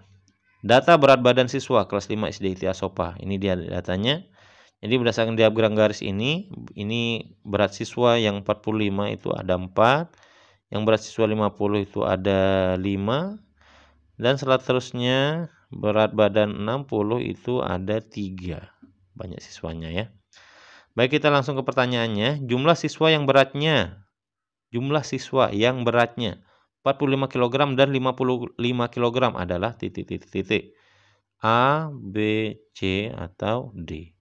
Data berat badan siswa kelas 5 SD ITB Asopa. Ini dia datanya. Jadi berdasarkan diagram garis ini berat siswa yang 45 itu ada 4, yang berat siswa 50 itu ada 5, dan seterusnya berat badan 60 itu ada 3. Banyak siswanya ya. Baik, kita langsung ke pertanyaannya. Jumlah siswa yang beratnya 45 kg dan 55 kg adalah titik. A, B, C, atau D.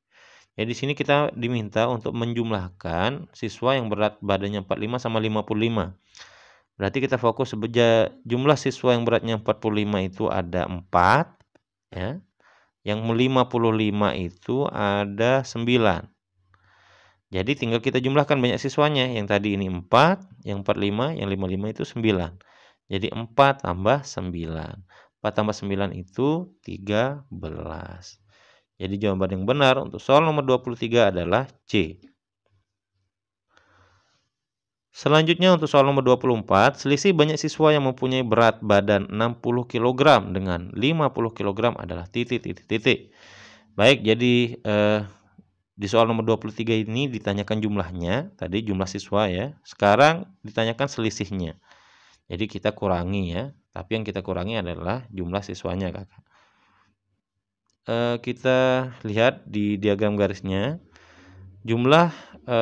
Jadi di sini kita diminta untuk menjumlahkan siswa yang berat badannya 45 sama 55. Berarti kita fokus jumlah siswa yang beratnya 45 itu ada 4, ya. Yang 55 itu ada 9. Jadi tinggal kita jumlahkan banyak siswanya. Yang tadi ini 4, yang 45, yang 55 itu 9. Jadi 4 tambah 9. 4 tambah 9 itu 13. Jadi jawaban yang benar untuk soal nomor 23 adalah C. Selanjutnya untuk soal nomor 24, selisih banyak siswa yang mempunyai berat badan 60 kg dengan 50 kg adalah titik. Baik, jadi di soal nomor 23 ini ditanyakan jumlahnya, tadi jumlah siswa ya. Sekarang ditanyakan selisihnya. Jadi kita kurangi ya, tapi yang kita kurangi adalah jumlah siswanya, Kakak. Kita lihat di diagram garisnya. Jumlah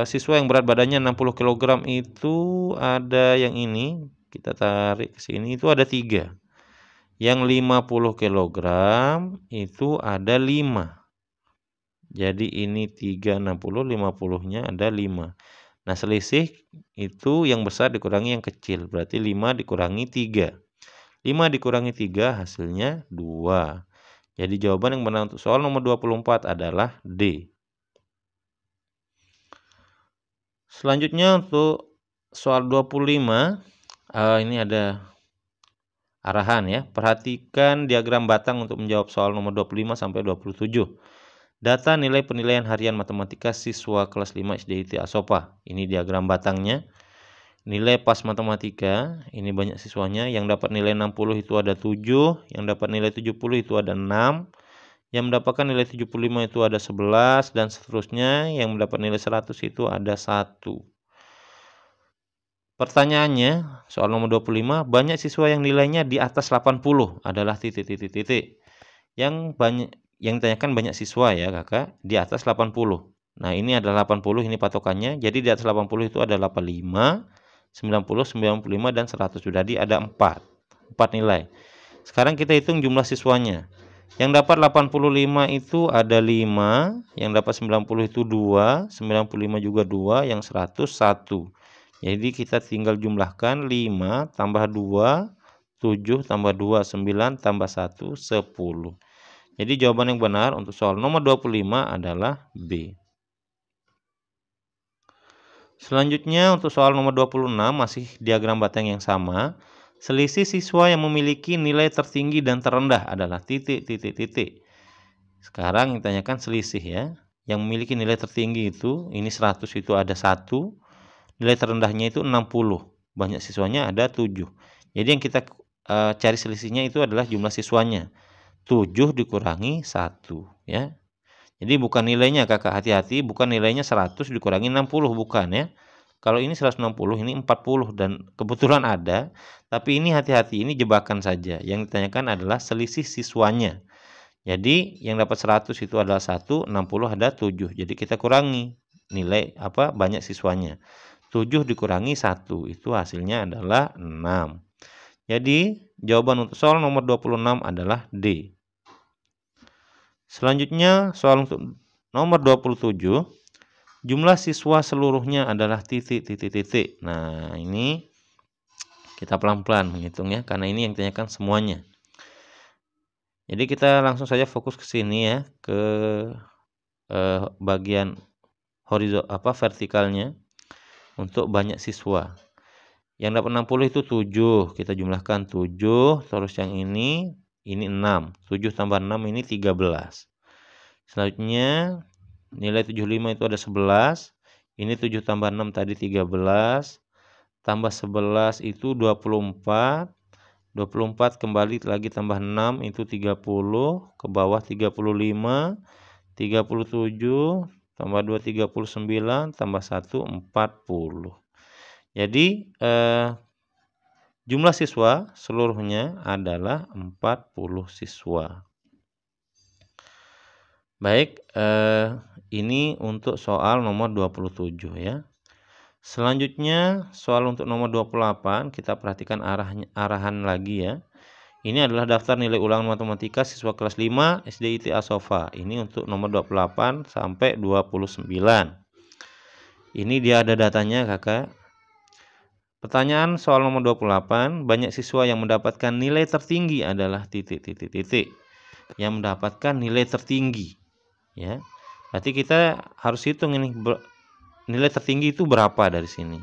siswa yang berat badannya 60 kg itu ada yang ini, kita tarik ke sini itu ada 3. Yang 50 kg itu ada 5. Jadi ini 3, 60, 50-nya ada 5. Nah, selisih itu yang besar dikurangi yang kecil, berarti 5 dikurangi 3. 5 dikurangi 3 hasilnya 2. Jadi jawaban yang benar untuk soal nomor 24 adalah D. Selanjutnya untuk soal 25, ini ada arahan ya. Perhatikan diagram batang untuk menjawab soal nomor 25 sampai 27. Data nilai penilaian harian matematika siswa kelas 5 SD ITI Asopa. Ini diagram batangnya. Nilai pas matematika, ini banyak siswanya. Yang dapat nilai 60 itu ada 7, yang dapat nilai 70 itu ada 6. Yang mendapatkan nilai 75 itu ada 11, dan seterusnya. Yang mendapat nilai 100 itu ada 1. Pertanyaannya, soal nomor 25, banyak siswa yang nilainya di atas 80 adalah titik. Yang ditanyakan banyak siswa ya, Kakak, di atas 80. Nah, ini adalah 80, ini patokannya. Jadi di atas 80 itu ada 85, 90, 95, dan 100. Jadi ada 4 nilai. Sekarang kita hitung jumlah siswanya. Yang dapat 85 itu ada 5, yang dapat 90 itu 2, 95 juga 2, yang 100 1. Jadi kita tinggal jumlahkan 5 tambah 2, 7 tambah 2, 9 tambah 1, 10. Jadi jawaban yang benar untuk soal nomor 25 adalah B. Selanjutnya untuk soal nomor 26 masih diagram batang yang sama. Selisih siswa yang memiliki nilai tertinggi dan terendah adalah titik. Sekarang ditanyakan selisih ya. Yang memiliki nilai tertinggi itu, ini 100 itu ada 1. Nilai terendahnya itu 60. Banyak siswanya ada 7. Jadi yang kita cari selisihnya itu adalah jumlah siswanya. 7 dikurangi 1 ya. Jadi bukan nilainya, Kakak, hati-hati, bukan nilainya 100 dikurangi 60, bukan ya. Kalau ini 160, ini 40 dan kebetulan ada, tapi ini hati-hati, ini jebakan saja. Yang ditanyakan adalah selisih siswanya. Jadi yang dapat 100 itu adalah 1, 60 ada 7. Jadi kita kurangi nilai banyak siswanya. 7 dikurangi 1 itu hasilnya adalah 6. Jadi jawaban untuk soal nomor 26 adalah D. Selanjutnya soal untuk nomor 27. Jumlah siswa seluruhnya adalah titik. Nah, ini kita pelan-pelan menghitungnya karena ini yang ditanyakan semuanya. Jadi kita langsung saja fokus ke sini ya, ke bagian vertikalnya untuk banyak siswa. Yang dapat 60 itu 7, kita jumlahkan 7, terus yang ini 6. 7 tambah 6 ini 13. Selanjutnya nilai 75 itu ada 11. Ini 7 tambah 6 tadi 13. Tambah 11 itu 24. 24 kembali lagi tambah 6 itu 30. Ke bawah 35. 37 tambah 2 39 tambah 1 40. Jadi jumlah siswa seluruhnya adalah 40 siswa. Baik, ini untuk soal nomor 27 ya. Selanjutnya soal untuk nomor 28 kita perhatikan arahan lagi ya. Ini adalah daftar nilai ulangan matematika siswa kelas 5 SDIT Asofa. Ini untuk nomor 28 sampai 29. Ini dia ada datanya Kakak. Pertanyaan soal nomor 28, banyak siswa yang mendapatkan nilai tertinggi adalah titik. Yang mendapatkan nilai tertinggi ya. Berarti kita harus hitung ini nilai tertinggi itu berapa dari sini.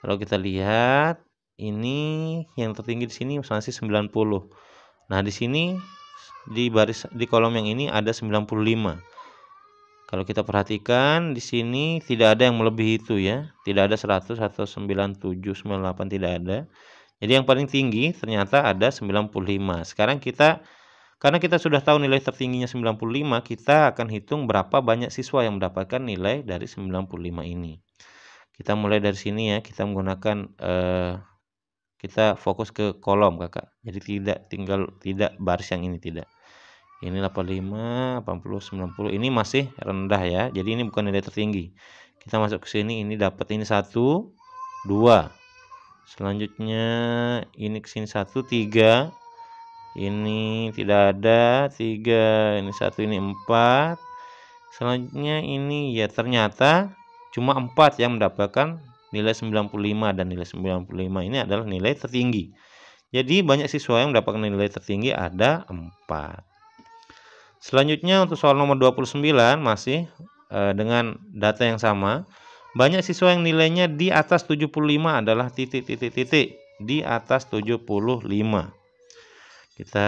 Kalau kita lihat ini yang tertinggi di sini masih 90. Nah, di sini di kolom yang ini ada 95. Kalau kita perhatikan di sini tidak ada yang melebihi itu ya. Tidak ada 100 atau 97, 98 tidak ada. Jadi yang paling tinggi ternyata ada 95. Sekarang karena kita sudah tahu nilai tertingginya 95, kita akan hitung berapa banyak siswa yang mendapatkan nilai dari 95 ini. Kita mulai dari sini ya, kita menggunakan kita fokus ke kolom Kakak. Jadi tidak baris yang ini tidak. Ini 85, 80, 90. Ini masih rendah ya. Jadi ini bukan nilai tertinggi. Kita masuk ke sini, ini dapat ini 1, 2. Selanjutnya ini ke sini 1, 3. Ini tidak ada 3. Ini 1, ini 4. Selanjutnya ini ya ternyata cuma 4 yang mendapatkan nilai 95 dan nilai 95 ini adalah nilai tertinggi. Jadi banyak siswa yang mendapatkan nilai tertinggi ada 4. Selanjutnya untuk soal nomor 29 masih dengan data yang sama. Banyak siswa yang nilainya di atas 75 adalah titik di atas 75. Kita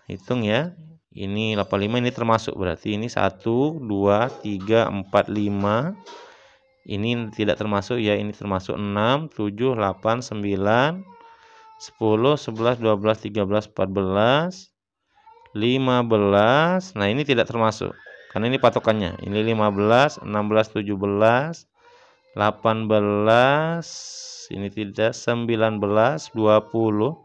hitung ya. Ini 85 ini termasuk berarti ini 1, 2, 3, 4, 5. Ini tidak termasuk ya, ini termasuk 6, 7, 8, 9, 10, 11, 12, 13, 14, 15. Nah, ini tidak termasuk karena ini patokannya. Ini 15, 16, 17, 18, ini tidak, 19, 20,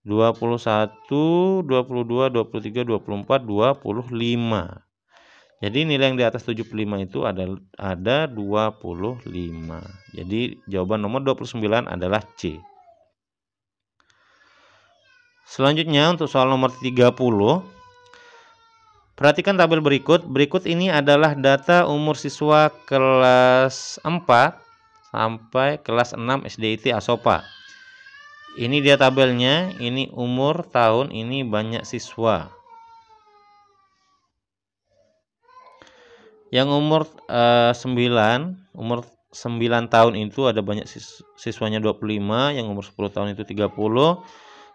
21, 22, 23, 24, 25. Jadi nilai yang di atas 75 itu ada 25. Jadi jawaban nomor 29 adalah C. Selanjutnya untuk soal nomor 30. Perhatikan tabel berikut. Berikut ini adalah data umur siswa kelas 4 sampai kelas 6 SDIT Asopa. Ini dia tabelnya. Ini umur tahun, ini banyak siswa. Yang umur 9, umur 9 tahun itu ada banyak siswanya 25, yang umur 10 tahun itu 30,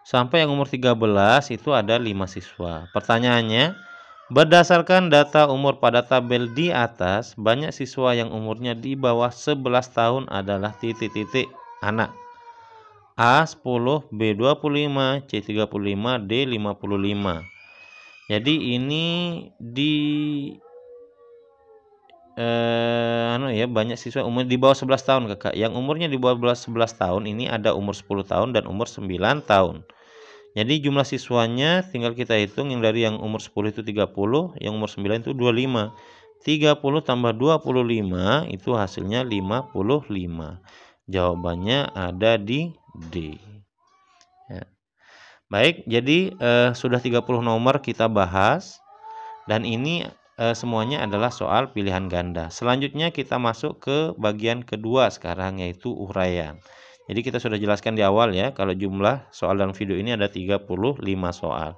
sampai yang umur 13 itu ada 5 siswa. Pertanyaannya, berdasarkan data umur pada tabel di atas, banyak siswa yang umurnya di bawah 11 tahun adalah titik anak. A 10, B 25, C 35, D 55. Jadi ini banyak siswa umur di bawah 11 tahun Kakak. Yang umurnya di bawah 11 tahun ini ada umur 10 tahun dan umur 9 tahun. Jadi jumlah siswanya tinggal kita hitung, yang dari yang umur 10 itu 30, yang umur 9 itu 25. 30 tambah 25 itu hasilnya 55. Jawabannya ada di D. Ya. Baik, jadi sudah 30 nomor kita bahas dan ini semuanya adalah soal pilihan ganda. Selanjutnya kita masuk ke bagian kedua sekarang, yaitu uraian. Jadi kita sudah jelaskan di awal ya, kalau jumlah soal dalam video ini ada 35 soal.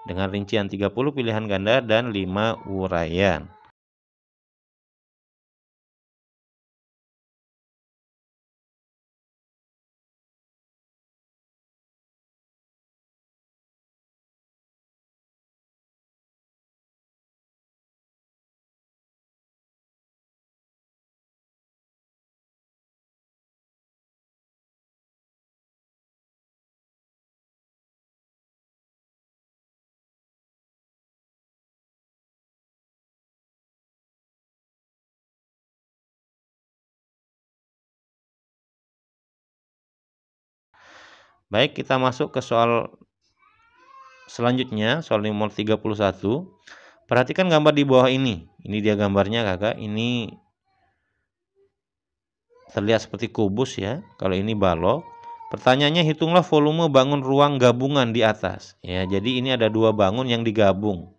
Dengan rincian 30 pilihan ganda dan 5 uraian. Baik, kita masuk ke soal selanjutnya, soal nomor 31. Perhatikan gambar di bawah ini. Ini dia gambarnya kakak. Ini terlihat seperti kubus ya. Kalau ini balok. Pertanyaannya, hitunglah volume bangun ruang gabungan di atas. Ya, jadi ini ada dua bangun yang digabung.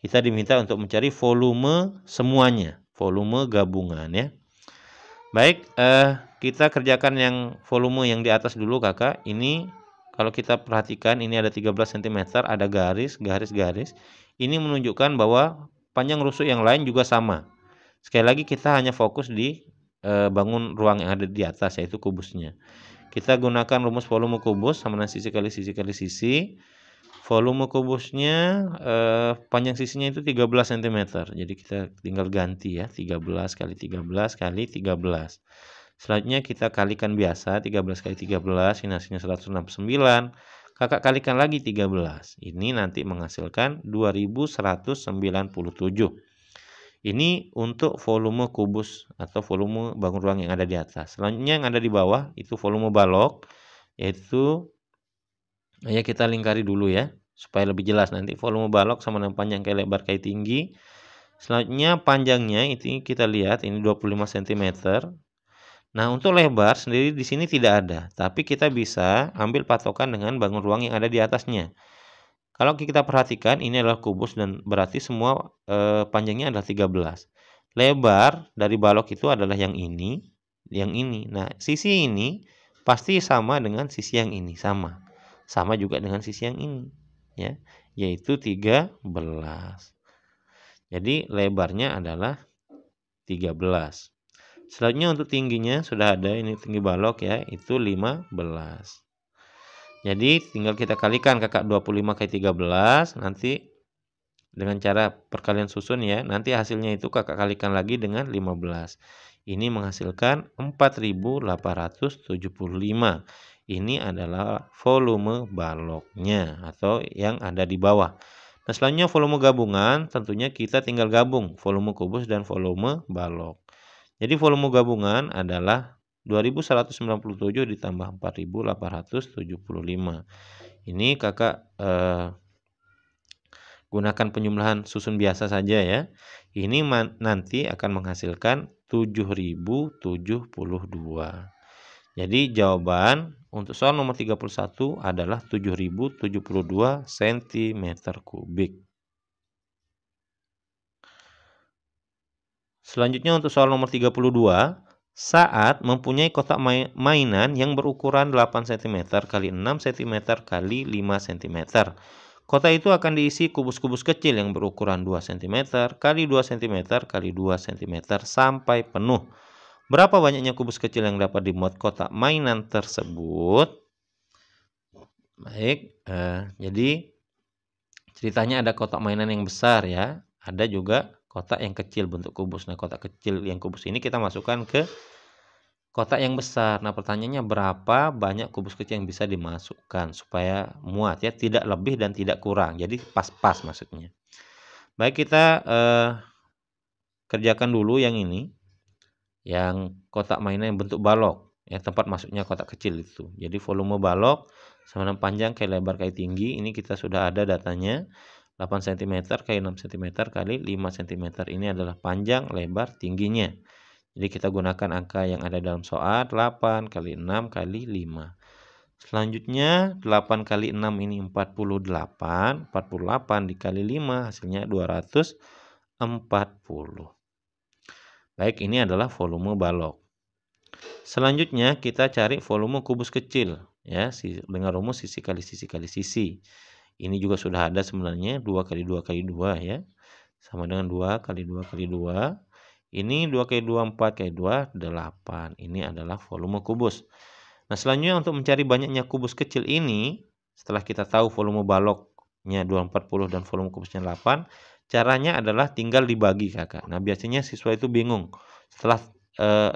Kita diminta untuk mencari volume semuanya. Volume gabungan ya. Baik, kita kerjakan yang volume yang di atas dulu kakak. Ini kalau kita perhatikan ini ada 13 cm, ada garis. Ini menunjukkan bahwa panjang rusuk yang lain juga sama. Sekali lagi kita hanya fokus di bangun ruang yang ada di atas, yaitu kubusnya. Kita gunakan rumus volume kubus sama dengan sisi kali sisi kali sisi. Volume kubusnya panjang sisinya itu 13 cm. Jadi kita tinggal ganti ya, 13 kali 13 kali 13. Selanjutnya kita kalikan biasa, 13 kali 13 ini hasilnya 169. Kakak kalikan lagi 13. Ini nanti menghasilkan 2197. Ini untuk volume kubus atau volume bangun ruang yang ada di atas. Selanjutnya yang ada di bawah itu volume balok, yaitu ya kita lingkari dulu ya supaya lebih jelas. Nanti volume balok sama dengan panjang kali lebar kali tinggi. Selanjutnya panjangnya itu kita lihat ini 25 cm. Nah, untuk lebar sendiri di sini tidak ada, tapi kita bisa ambil patokan dengan bangun ruang yang ada di atasnya. Kalau kita perhatikan ini adalah kubus dan berarti semua panjangnya adalah 13. Lebar dari balok itu adalah yang ini, yang ini. Nah, sisi ini pasti sama dengan sisi yang ini, sama. Sama juga dengan sisi yang ini, ya, yaitu 13. Jadi lebarnya adalah 13. Selanjutnya untuk tingginya sudah ada, ini tinggi balok ya, itu 15. Jadi tinggal kita kalikan kakak 25 kali 13 nanti dengan cara perkalian susun ya. Nanti hasilnya itu kakak kalikan lagi dengan 15. Ini menghasilkan 4875. Ini adalah volume baloknya atau yang ada di bawah. Nah, selanjutnya volume gabungan tentunya kita tinggal gabung volume kubus dan volume balok. Jadi volume gabungan adalah 2197 ditambah 4875. Ini kakak gunakan penjumlahan susun biasa saja ya. Ini nanti akan menghasilkan 7072. Jadi jawaban untuk soal nomor 31 adalah 7072 cm3. Selanjutnya untuk soal nomor 32. Saat mempunyai kotak mainan yang berukuran 8 cm kali 6 cm kali 5 cm. Kotak itu akan diisi kubus-kubus kecil yang berukuran 2 cm kali 2 cm kali 2 cm sampai penuh. Berapa banyaknya kubus kecil yang dapat dimuat kotak mainan tersebut? Baik, jadi ceritanya ada kotak mainan yang besar ya. Ada juga kotak yang kecil bentuk kubus. Nah, kotak kecil yang kubus ini kita masukkan ke kotak yang besar. Nah, pertanyaannya berapa banyak kubus kecil yang bisa dimasukkan supaya muat ya, tidak lebih dan tidak kurang. Jadi pas-pas maksudnya. Baik, kita kerjakan dulu yang ini. Yang kotak mainan yang bentuk balok, ya tempat masuknya kotak kecil itu. Jadi volume balok sama dengan panjang kali lebar kali tinggi. Ini kita sudah ada datanya. 8 cm kali 6 cm kali 5 cm. Ini adalah panjang, lebar, tingginya. Jadi kita gunakan angka yang ada dalam soal, 8 kali 6 kali 5. Selanjutnya 8 kali 6 ini 48. 48 dikali 5 hasilnya 240. Baik, ini adalah volume balok. Selanjutnya kita cari volume kubus kecil ya, dengan rumus sisi kali sisi kali sisi. Ini juga sudah ada sebenarnya 2 kali 2 kali 2 ya. Sama dengan 2 kali 2 kali 2. Ini 2 kali 2 4 kali 2 8. Ini adalah volume kubus. Nah, selanjutnya untuk mencari banyaknya kubus kecil ini, setelah kita tahu volume baloknya 240 dan volume kubusnya 8, caranya adalah tinggal dibagi kakak. Nah, biasanya siswa itu bingung. Setelah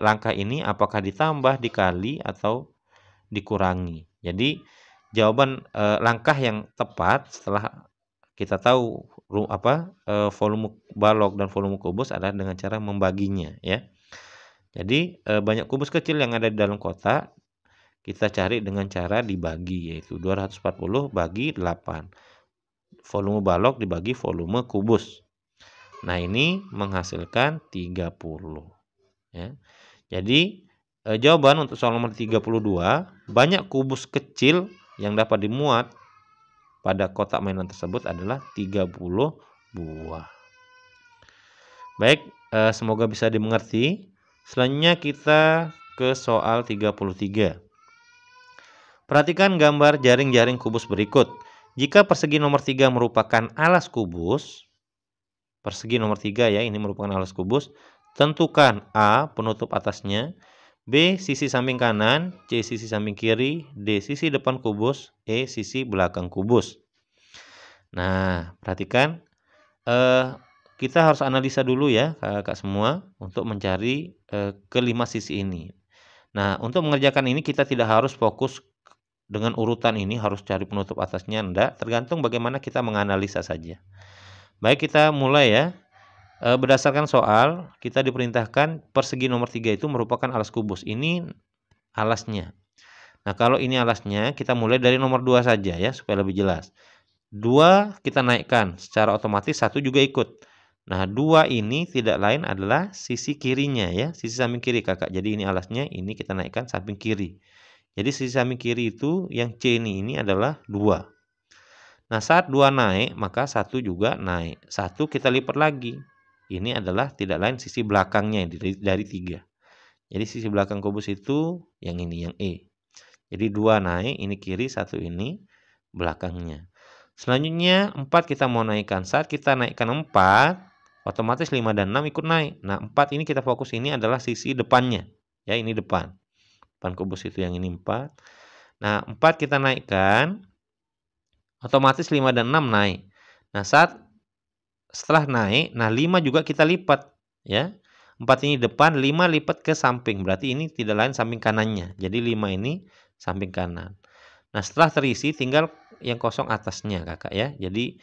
langkah ini apakah ditambah, dikali, atau dikurangi. Jadi jawaban langkah yang tepat setelah kita tahu volume balok dan volume kubus adalah dengan cara membaginya ya. Jadi banyak kubus kecil yang ada di dalam kotak kita cari dengan cara dibagi, yaitu 240 bagi 8. Volume balok dibagi volume kubus. Nah, ini menghasilkan 30. Ya. Jadi, jawaban untuk soal nomor 32, banyak kubus kecil yang dapat dimuat pada kotak mainan tersebut adalah 30 buah. Baik, semoga bisa dimengerti. Selanjutnya kita ke soal 33. Perhatikan gambar jaring-jaring kubus berikut. Jika persegi nomor 3 merupakan alas kubus, persegi nomor 3 ya, ini merupakan alas kubus, tentukan A. penutup atasnya, B. sisi samping kanan, C. sisi samping kiri, D. sisi depan kubus, E. sisi belakang kubus. Nah, perhatikan, kita harus analisa dulu ya kakak semua untuk mencari kelima sisi ini. Nah, untuk mengerjakan ini kita tidak harus fokus dengan urutan ini, harus cari penutup atasnya, enggak, tergantung bagaimana kita menganalisa saja. Baik, kita mulai ya. Berdasarkan soal, kita diperintahkan persegi nomor 3 itu merupakan alas kubus. Ini alasnya. Nah, kalau ini alasnya, kita mulai dari nomor 2 saja ya, supaya lebih jelas. 2 kita naikkan, secara otomatis 1 juga ikut. Nah, 2 ini tidak lain adalah sisi kirinya ya, sisi samping kiri kakak. Jadi ini alasnya, ini kita naikkan samping kiri. Jadi sisi samping kiri itu yang C ini adalah 2. Nah, saat 2 naik, maka 1 juga naik. 1 kita lipat lagi. Ini adalah tidak lain sisi belakangnya dari 3. Jadi sisi belakang kubus itu yang ini, yang E. Jadi 2 naik, ini kiri, 1 ini belakangnya. Selanjutnya 4 kita mau naikkan. Saat kita naikkan 4, otomatis 5 dan 6 ikut naik. Nah, 4 ini kita fokus, ini adalah sisi depannya. Ya, ini depan. Depan kubus itu yang ini 4. Nah, 4 kita naikkan, otomatis 5 dan 6 naik. Nah, setelah naik, nah 5 juga kita lipat. Ya, 4 ini depan, 5 lipat ke samping. Berarti ini tidak lain samping kanannya. Jadi 5 ini samping kanan. Nah, setelah terisi tinggal yang kosong atasnya kakak ya. Jadi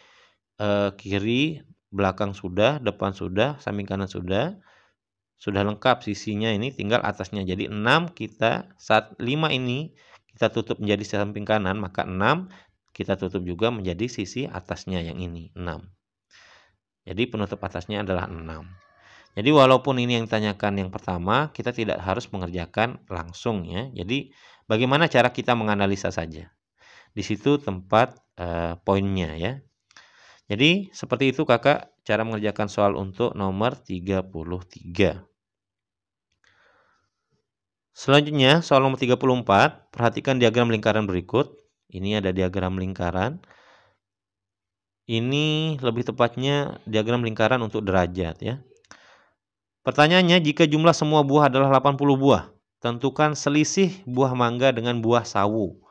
kiri, belakang sudah, depan sudah, samping kanan sudah lengkap sisinya, ini tinggal atasnya. Jadi 6 kita, saat 5 ini kita tutup menjadi samping kanan, maka 6 kita tutup juga menjadi sisi atasnya yang ini, 6. Jadi penutup atasnya adalah 6. Jadi walaupun ini yang ditanyakan yang pertama, kita tidak harus mengerjakan langsung ya. Jadi bagaimana cara kita menganalisa saja. Di situ tempat poinnya ya. Jadi seperti itu kakak cara mengerjakan soal untuk nomor 33. Selanjutnya soal nomor 34, perhatikan diagram lingkaran berikut. Ini ada diagram lingkaran. Ini lebih tepatnya diagram lingkaran untuk derajat ya. Pertanyaannya, jika jumlah semua buah adalah 80 buah, tentukan selisih buah mangga dengan buah sawu.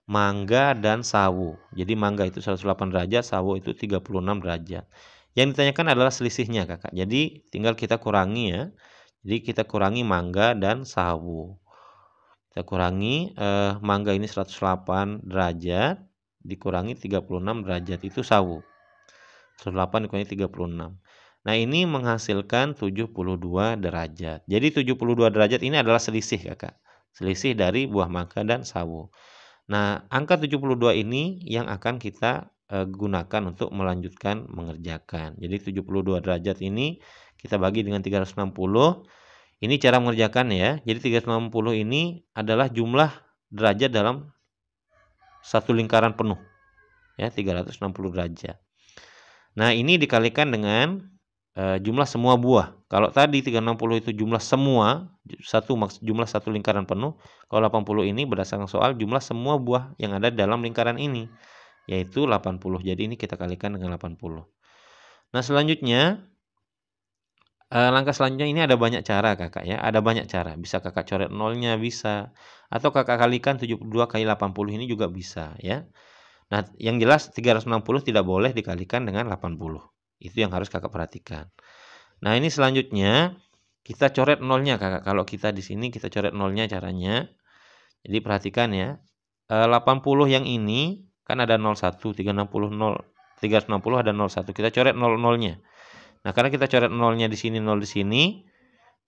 Mangga dan sawu. Jadi mangga itu 108 derajat, sawu itu 36 derajat. Yang ditanyakan adalah selisihnya kakak. Jadi tinggal kita kurangi ya. Jadi kita kurangi mangga dan sawu. Kita kurangi mangga ini 108 derajat dikurangi 36 derajat itu sawu. 108 dikurangi 36. Nah, ini menghasilkan 72 derajat. Jadi 72 derajat ini adalah selisih kakak. Selisih dari buah mangga dan sawu. Nah, angka 72 ini yang akan kita gunakan untuk melanjutkan mengerjakan. Jadi 72 derajat ini kita bagi dengan 360. Ini cara mengerjakan ya. Jadi 360 ini adalah jumlah derajat dalam satu lingkaran penuh. Ya, 360 derajat. Nah, ini dikalikan dengan jumlah semua buah. Kalau tadi 360 itu jumlah semua, jumlah satu lingkaran penuh. Kalau 80 ini berdasarkan soal jumlah semua buah yang ada dalam lingkaran ini, yaitu 80. Jadi ini kita kalikan dengan 80. Nah, selanjutnya langkah selanjutnya ini ada banyak cara kakak ya. Ada banyak cara. Bisa kakak coret nolnya bisa. Atau kakak kalikan 72 kali 80 ini juga bisa ya. Nah, yang jelas 360 tidak boleh dikalikan dengan 80. Itu yang harus kakak perhatikan. Nah, ini selanjutnya kita coret nolnya kakak. Kalau kita di sini kita coret nolnya caranya. Jadi perhatikan ya. 80 yang ini kan ada 01, 360 ada 01. Kita coret nolnya. Nah, karena kita coret nolnya di sini, nol di sini,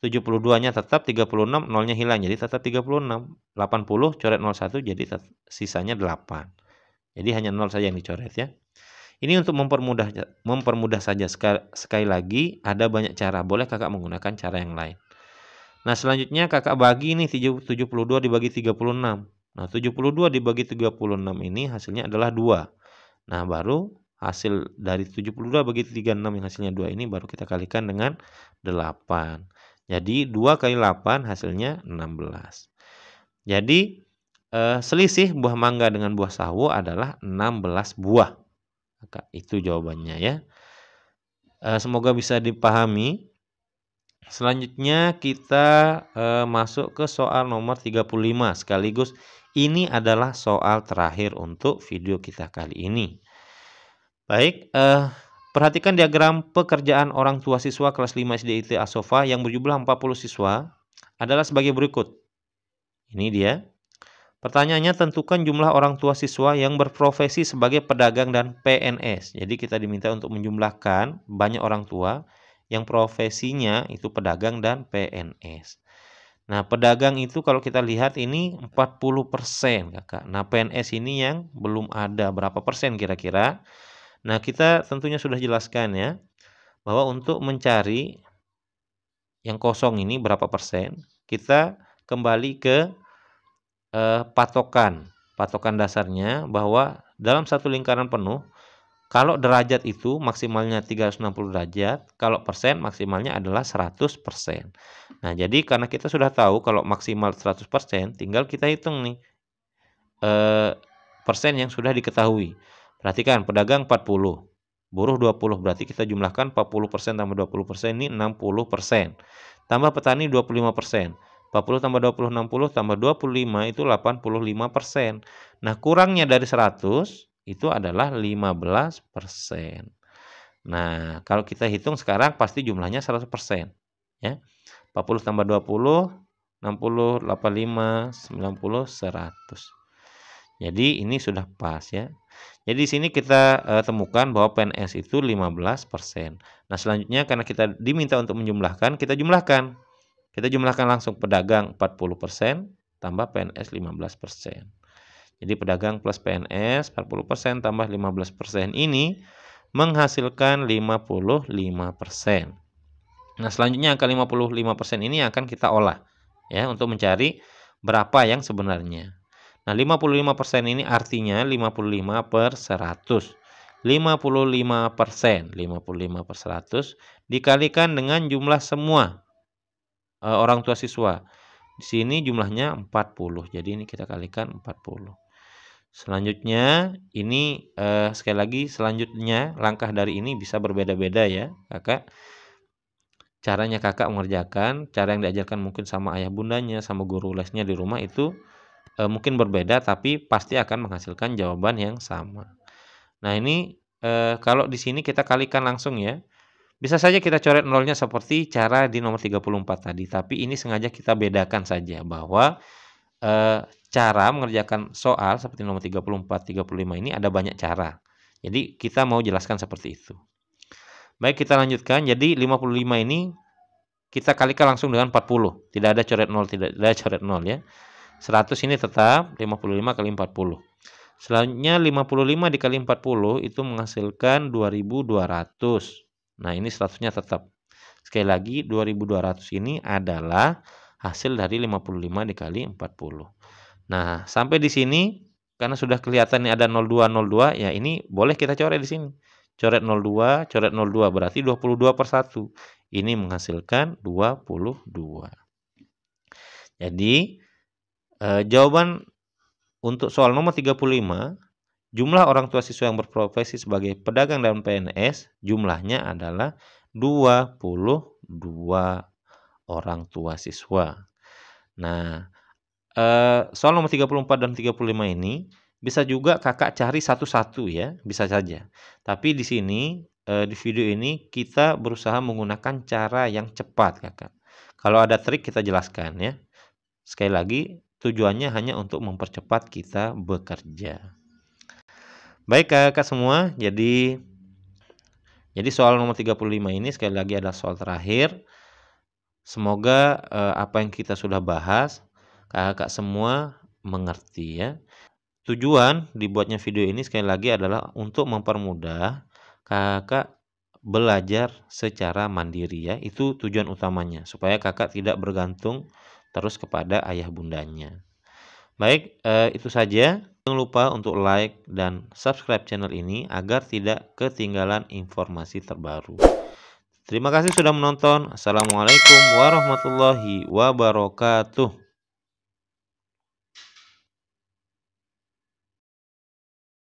72-nya tetap, 36 nolnya hilang. Jadi tetap 36. 80 coret 01 jadi sisanya 8. Jadi hanya 0 saja yang dicoret ya. Ini untuk mempermudah saja. Sekali lagi ada banyak cara. Boleh kakak menggunakan cara yang lain. Nah, selanjutnya kakak bagi ini 72 dibagi 36. Nah, 72 dibagi 36 ini hasilnya adalah 2. Nah, baru hasil dari 72 bagi 36 yang hasilnya 2 ini baru kita kalikan dengan 8. Jadi 2 kali 8 hasilnya 16. Jadi selisih buah mangga dengan buah sawo adalah 16 buah. Kakak, itu jawabannya ya. Semoga bisa dipahami. Selanjutnya kita masuk ke soal nomor 35. Sekaligus ini adalah soal terakhir untuk video kita kali ini. Baik, perhatikan diagram pekerjaan orang tua siswa kelas 5 SD IT Asofa yang berjumlah 40 siswa adalah sebagai berikut. Ini dia. Pertanyaannya, tentukan jumlah orang tua siswa yang berprofesi sebagai pedagang dan PNS. Jadi kita diminta untuk menjumlahkan banyak orang tua yang profesinya itu pedagang dan PNS. Nah, pedagang itu kalau kita lihat ini 40%, Kakak. Nah, PNS ini yang belum ada, berapa persen kira-kira? Nah, kita tentunya sudah jelaskan ya, bahwa untuk mencari yang kosong ini berapa persen, kita kembali ke patokan dasarnya bahwa dalam satu lingkaran penuh, kalau derajat itu maksimalnya 360 derajat, kalau persen maksimalnya adalah 100%. Nah, jadi karena kita sudah tahu kalau maksimal 100%, tinggal kita hitung nih persen yang sudah diketahui. Perhatikan, pedagang 40, buruh 20, berarti kita jumlahkan 40% tambah 20% ini 60%. Tambah petani 25%. 40 tambah 20, 60 tambah 25 itu 85%. Nah, kurangnya dari 100 itu adalah 15%. Nah, kalau kita hitung sekarang pasti jumlahnya 100%. Ya. 40 tambah 20, 60, 85, 90, 100. Jadi ini sudah pas ya. Jadi di sini kita temukan bahwa PNS itu 15%. Nah, selanjutnya karena kita diminta untuk menjumlahkan, kita jumlahkan. Kita jumlahkan langsung pedagang 40% tambah PNS 15%. Jadi pedagang plus PNS 40% tambah 15% ini menghasilkan 55%. Nah, selanjutnya angka 55% ini akan kita olah ya untuk mencari berapa yang sebenarnya. Nah, 55% ini artinya 55 per 100. 55%, 55 per 100 dikalikan dengan jumlah semua orang tua siswa. Di sini jumlahnya 40. Jadi ini kita kalikan 40. Selanjutnya ini sekali lagi selanjutnya langkah dari ini bisa berbeda-beda ya, Kakak. Caranya Kakak mengerjakan, cara yang diajarkan mungkin sama ayah bundanya, sama guru lesnya di rumah itu mungkin berbeda tapi pasti akan menghasilkan jawaban yang sama. Nah, ini kalau di sini kita kalikan langsung ya. Bisa saja kita coret nolnya seperti cara di nomor 34 tadi, tapi ini sengaja kita bedakan saja bahwa cara mengerjakan soal seperti nomor 34, 35 ini ada banyak cara. Jadi kita mau jelaskan seperti itu. Baik, kita lanjutkan. Jadi 55 ini kita kalikan langsung dengan 40. Tidak ada coret nol, tidak ada coret nol ya. 100 ini tetap 55 kali 40. Selanjutnya 55 dikali 40 itu menghasilkan 2200. Nah, ini 100-nya tetap. Sekali lagi 2200 ini adalah hasil dari 55 dikali 40. Nah, sampai di sini karena sudah kelihatan ini ada 0202 ya ini boleh kita coret di sini. Coret 02, coret 02 berarti 22 per 1. Ini menghasilkan 22. Jadi jawaban untuk soal nomor 35, jumlah orang tua siswa yang berprofesi sebagai pedagang dan PNS jumlahnya adalah 22 orang tua siswa. Nah, soal nomor 34 dan 35 ini bisa juga Kakak cari satu-satu ya, bisa saja. Tapi di sini di video ini kita berusaha menggunakan cara yang cepat, Kakak. Kalau ada trik kita jelaskan ya. Sekali lagi tujuannya hanya untuk mempercepat kita bekerja. Baik Kakak semua, jadi soal nomor 35 ini sekali lagi adalah soal terakhir. Semoga apa yang kita sudah bahas Kakak semua mengerti ya. Tujuan dibuatnya video ini sekali lagi adalah untuk mempermudah Kakak belajar secara mandiri ya. Itu tujuan utamanya, supaya Kakak tidak bergantung terus kepada ayah bundanya. Baik, itu saja. Jangan lupa untuk like dan subscribe channel ini agar tidak ketinggalan informasi terbaru. Terima kasih sudah menonton. Assalamualaikum warahmatullahi wabarakatuh.